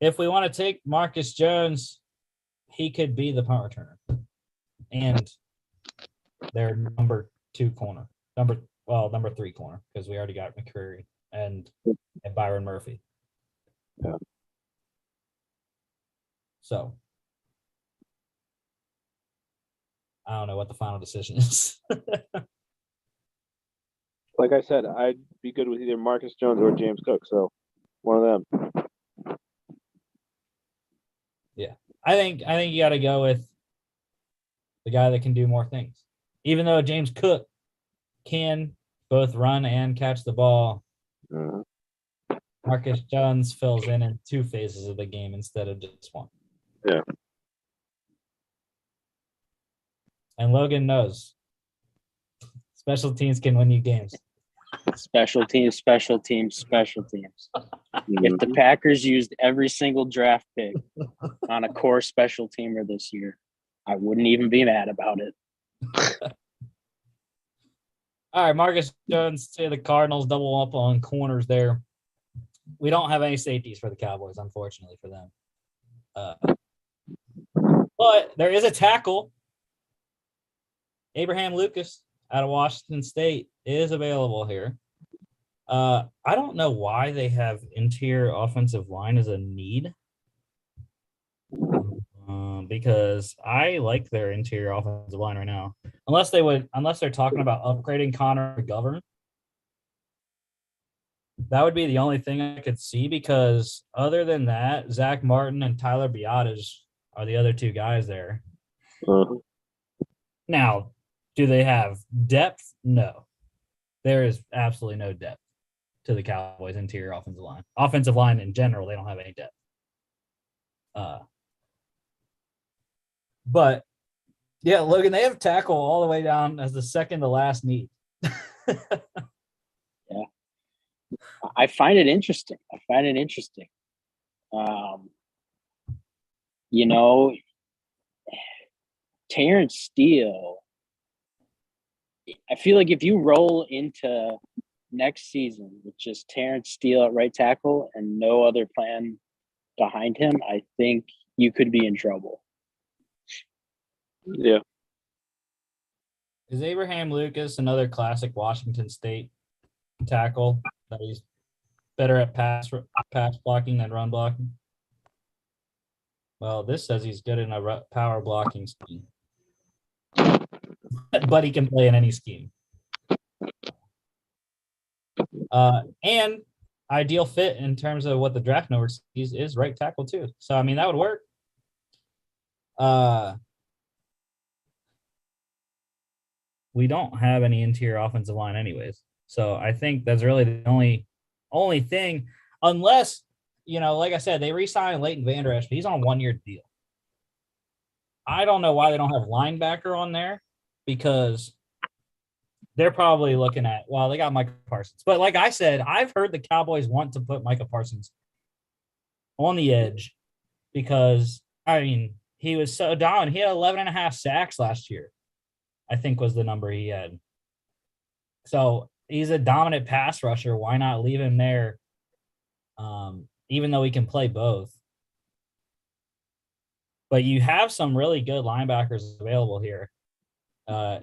If we want to take Marcus Jones, he could be the punt returner and their number 2 corner, number 3 corner, because we already got McCreary and Byron Murphy. Yeah. So I don't know what the final decision is. Like I said, I'd be good with either Marcus Jones or James Cook. So one of them. I think you got to go with the guy that can do more things. Even though James Cook can both run and catch the ball, Marcus Jones fills in 2 phases of the game instead of just one. Yeah. And Logan knows special teams can win you games. Special teams, special teams, special teams. If the Packers used every single draft pick on a core special teamer this year, I wouldn't even be mad about it. All right, Marcus Jones, say the Cardinals double up on corners there. We don't have any safeties for the Cowboys, unfortunately for them. But there is a tackle. Abraham Lucas out of Washington State is available here. I don't know why they have interior offensive line as a need. Because I like their interior offensive line right now. Unless they're talking about upgrading Connor McGovern. That would be the only thing I could see, because other than that, Zach Martin and Tyler Biadasz are the other 2 guys there. Now, do they have depth? No. There is absolutely no depth to the Cowboys' interior offensive line. Offensive line in general, they don't have any depth. But, yeah, Logan, they have tackle all the way down as the second to last need. Yeah. I find it interesting. Terrence Steele, I feel like if you roll into next season with just Terrence Steele at right tackle and no other plan behind him, I think you could be in trouble. Yeah. Is Abraham Lucas another classic Washington State tackle that he's better at pass blocking than run blocking? Well, this says he's good in a power blocking scheme. But he can play in any scheme. And ideal fit in terms of what the draft number sees is right tackle too. So, I mean, that would work. We don't have any interior offensive line anyways. So I think that's really the only thing, unless, like I said, they re-signed Leighton Vander Esch, but he's on a 1-year deal. I don't know why they don't have linebacker on there, because they're probably looking at, well, they got Micah Parsons. But like I said, I've heard the Cowboys want to put Micah Parsons on the edge because, I mean, he was so dominant. He had 11.5 sacks last year, I think was the number he had. So he's a dominant pass rusher. Why not leave him there, even though he can play both? But you have some really good linebackers available here,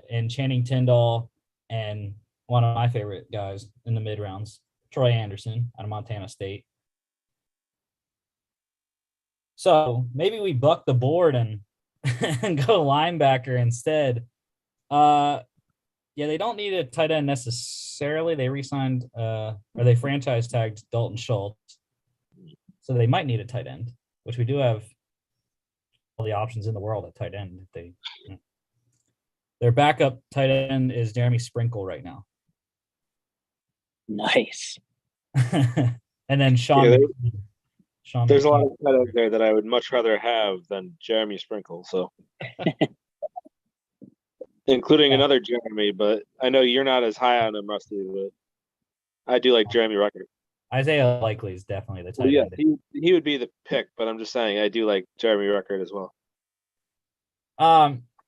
in Channing Tindall and one of my favorite guys in the mid rounds, Troy Anderson out of Montana State. So maybe we buck the board and go linebacker instead. Yeah, they don't need a tight end necessarily. They re-signed or they franchise tagged Dalton Schultz. So they might need a tight end, which we do have all the options in the world at tight end. Their backup tight end is Jeremy Sprinkle right now. Nice. And then Sean. There's a lot of tight ends there that I would much rather have than Jeremy Sprinkle. So, including another Jeremy, but I know you're not as high on him, Rusty. But I do like Jeremy Rucker. Isaiah Likely is definitely the tight end. He would be the pick, but I'm just saying I do like Jeremy Rucker as well.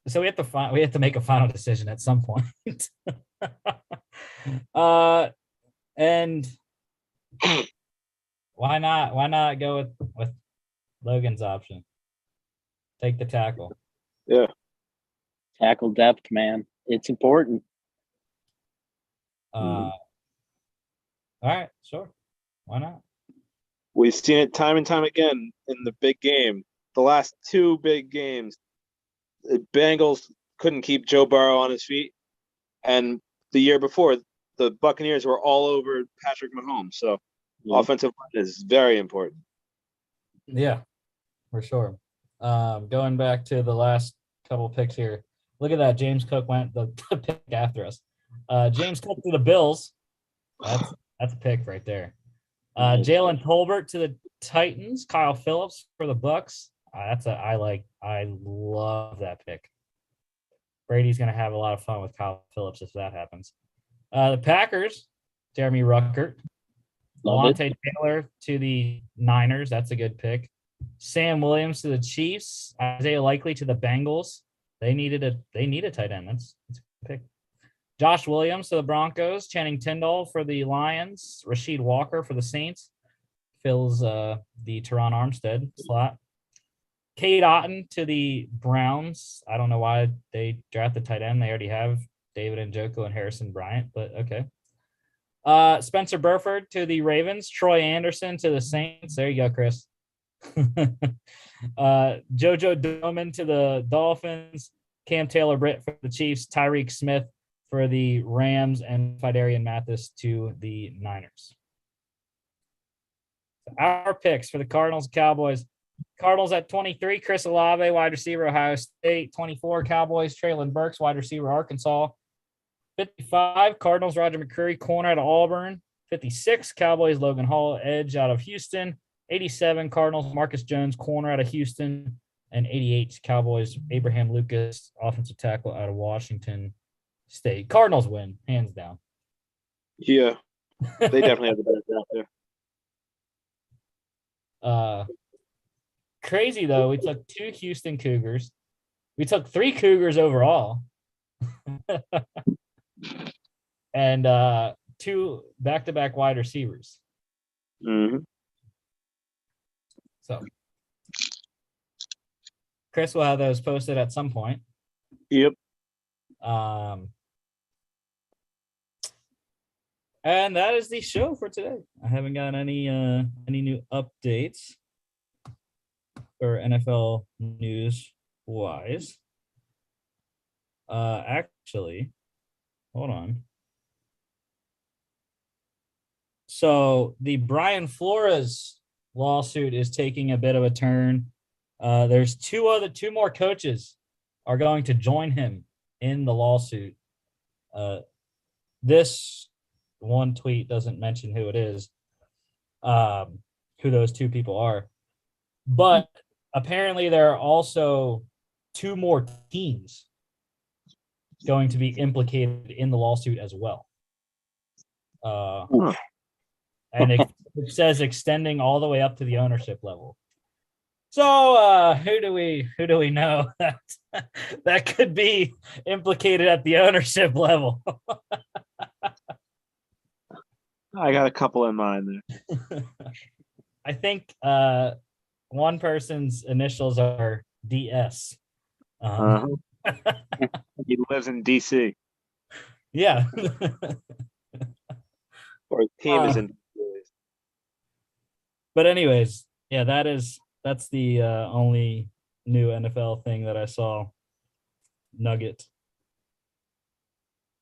So we have to make a final decision at some point. And why not go with Logan's option? Take the tackle. Yeah. Tackle depth, man. It's important. All right, sure. Why not? We've seen it time and time again in the big game. The last 2 big games, the Bengals couldn't keep Joe Burrow on his feet. And the year before, the Buccaneers were all over Patrick Mahomes. So Yeah. offensive line is very important. Yeah, for sure. Going back to the last couple picks here. Look at that. James Cook went the pick after us. James Cook to the Bills. That's a pick right there. Jalen Tolbert to the Titans. Kyle Phillips for the Bucks. I love that pick. Brady's gonna have a lot of fun with Kyle Phillips if that happens. The Packers, Jeremy Ruckert. Lawante Taylor to the Niners. That's a good pick. Sam Williams to the Chiefs. Isaiah Likely to the Bengals. They need a tight end. That's a good pick. Josh Williams to the Broncos. Channing Tindall for the Lions. Rasheed Walker for the Saints. Fills the Teron Armstead slot. Cade Otton to the Browns. I don't know why they drafted tight end. They already have David Njoku and Harrison Bryant, but okay. Spencer Burford to the Ravens. Troy Anderson to the Saints. There you go, Chris. Jojo Doman to the Dolphins. Cam Taylor-Britt for the Chiefs. Tyreek Smith for the Rams, and Fidarian Mathis to the Niners. Our picks for the Cardinals and Cowboys. Cardinals at 23, Chris Olave, wide receiver, Ohio State. 24, Cowboys, Traylon Burks, wide receiver, Arkansas. 55, Cardinals, Roger McCreary, corner out of Auburn. 56, Cowboys, Logan Hall, edge out of Houston. 87, Cardinals, Marcus Jones, corner out of Houston. And 88, Cowboys, Abraham Lucas, offensive tackle out of Washington State. Cardinals win, hands down. Yeah, they definitely have the better draft there. Crazy, though. We took 2 Houston Cougars. We took 3 Cougars overall. And 2 back-to-back wide receivers. Mm-hmm. So Chris will have those posted at some point. Yep. And that is the show for today. I haven't got any new updates for NFL news wise. Actually, hold on. So the Brian Flores lawsuit is taking a bit of a turn. There's two more coaches are going to join him in the lawsuit. This one tweet doesn't mention who it is, who those 2 people are. But apparently there are also 2 more teams going to be implicated in the lawsuit as well. And it says extending all the way up to the ownership level. So who do we know that could be implicated at the ownership level? I got a couple in mind there. I think one person's initials are DS. He lives in DC. Yeah. Or his team is in. But anyways, yeah, that's the only new NFL thing that I saw. Nugget.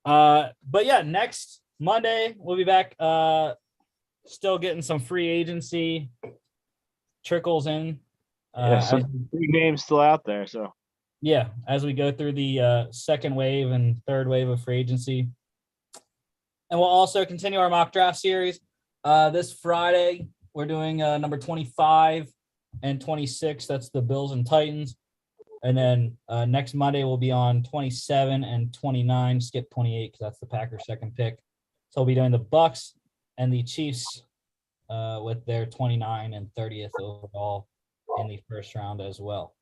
But yeah, next Monday we'll be back. Still getting some free agency trickles in. Some big names still out there. So yeah, as we go through the second wave and third wave of free agency. And we'll also continue our mock draft series. This Friday, we're doing number 25 and 26. That's the Bills and Titans. And then next Monday, we'll be on 27 and 29. Skip 28 because that's the Packers' second pick. So we'll be doing the Bucks and the Chiefs with their 29 and 30th overall in the first round as well.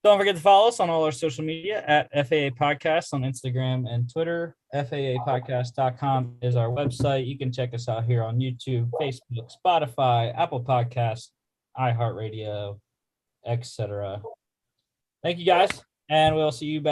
Don't forget to follow us on all our social media at FAA Podcast on Instagram and Twitter. FAApodcast.com is our website. You can check us out here on YouTube, Facebook, Spotify, Apple Podcasts, iHeartRadio, etc. Thank you guys, and we'll see you back.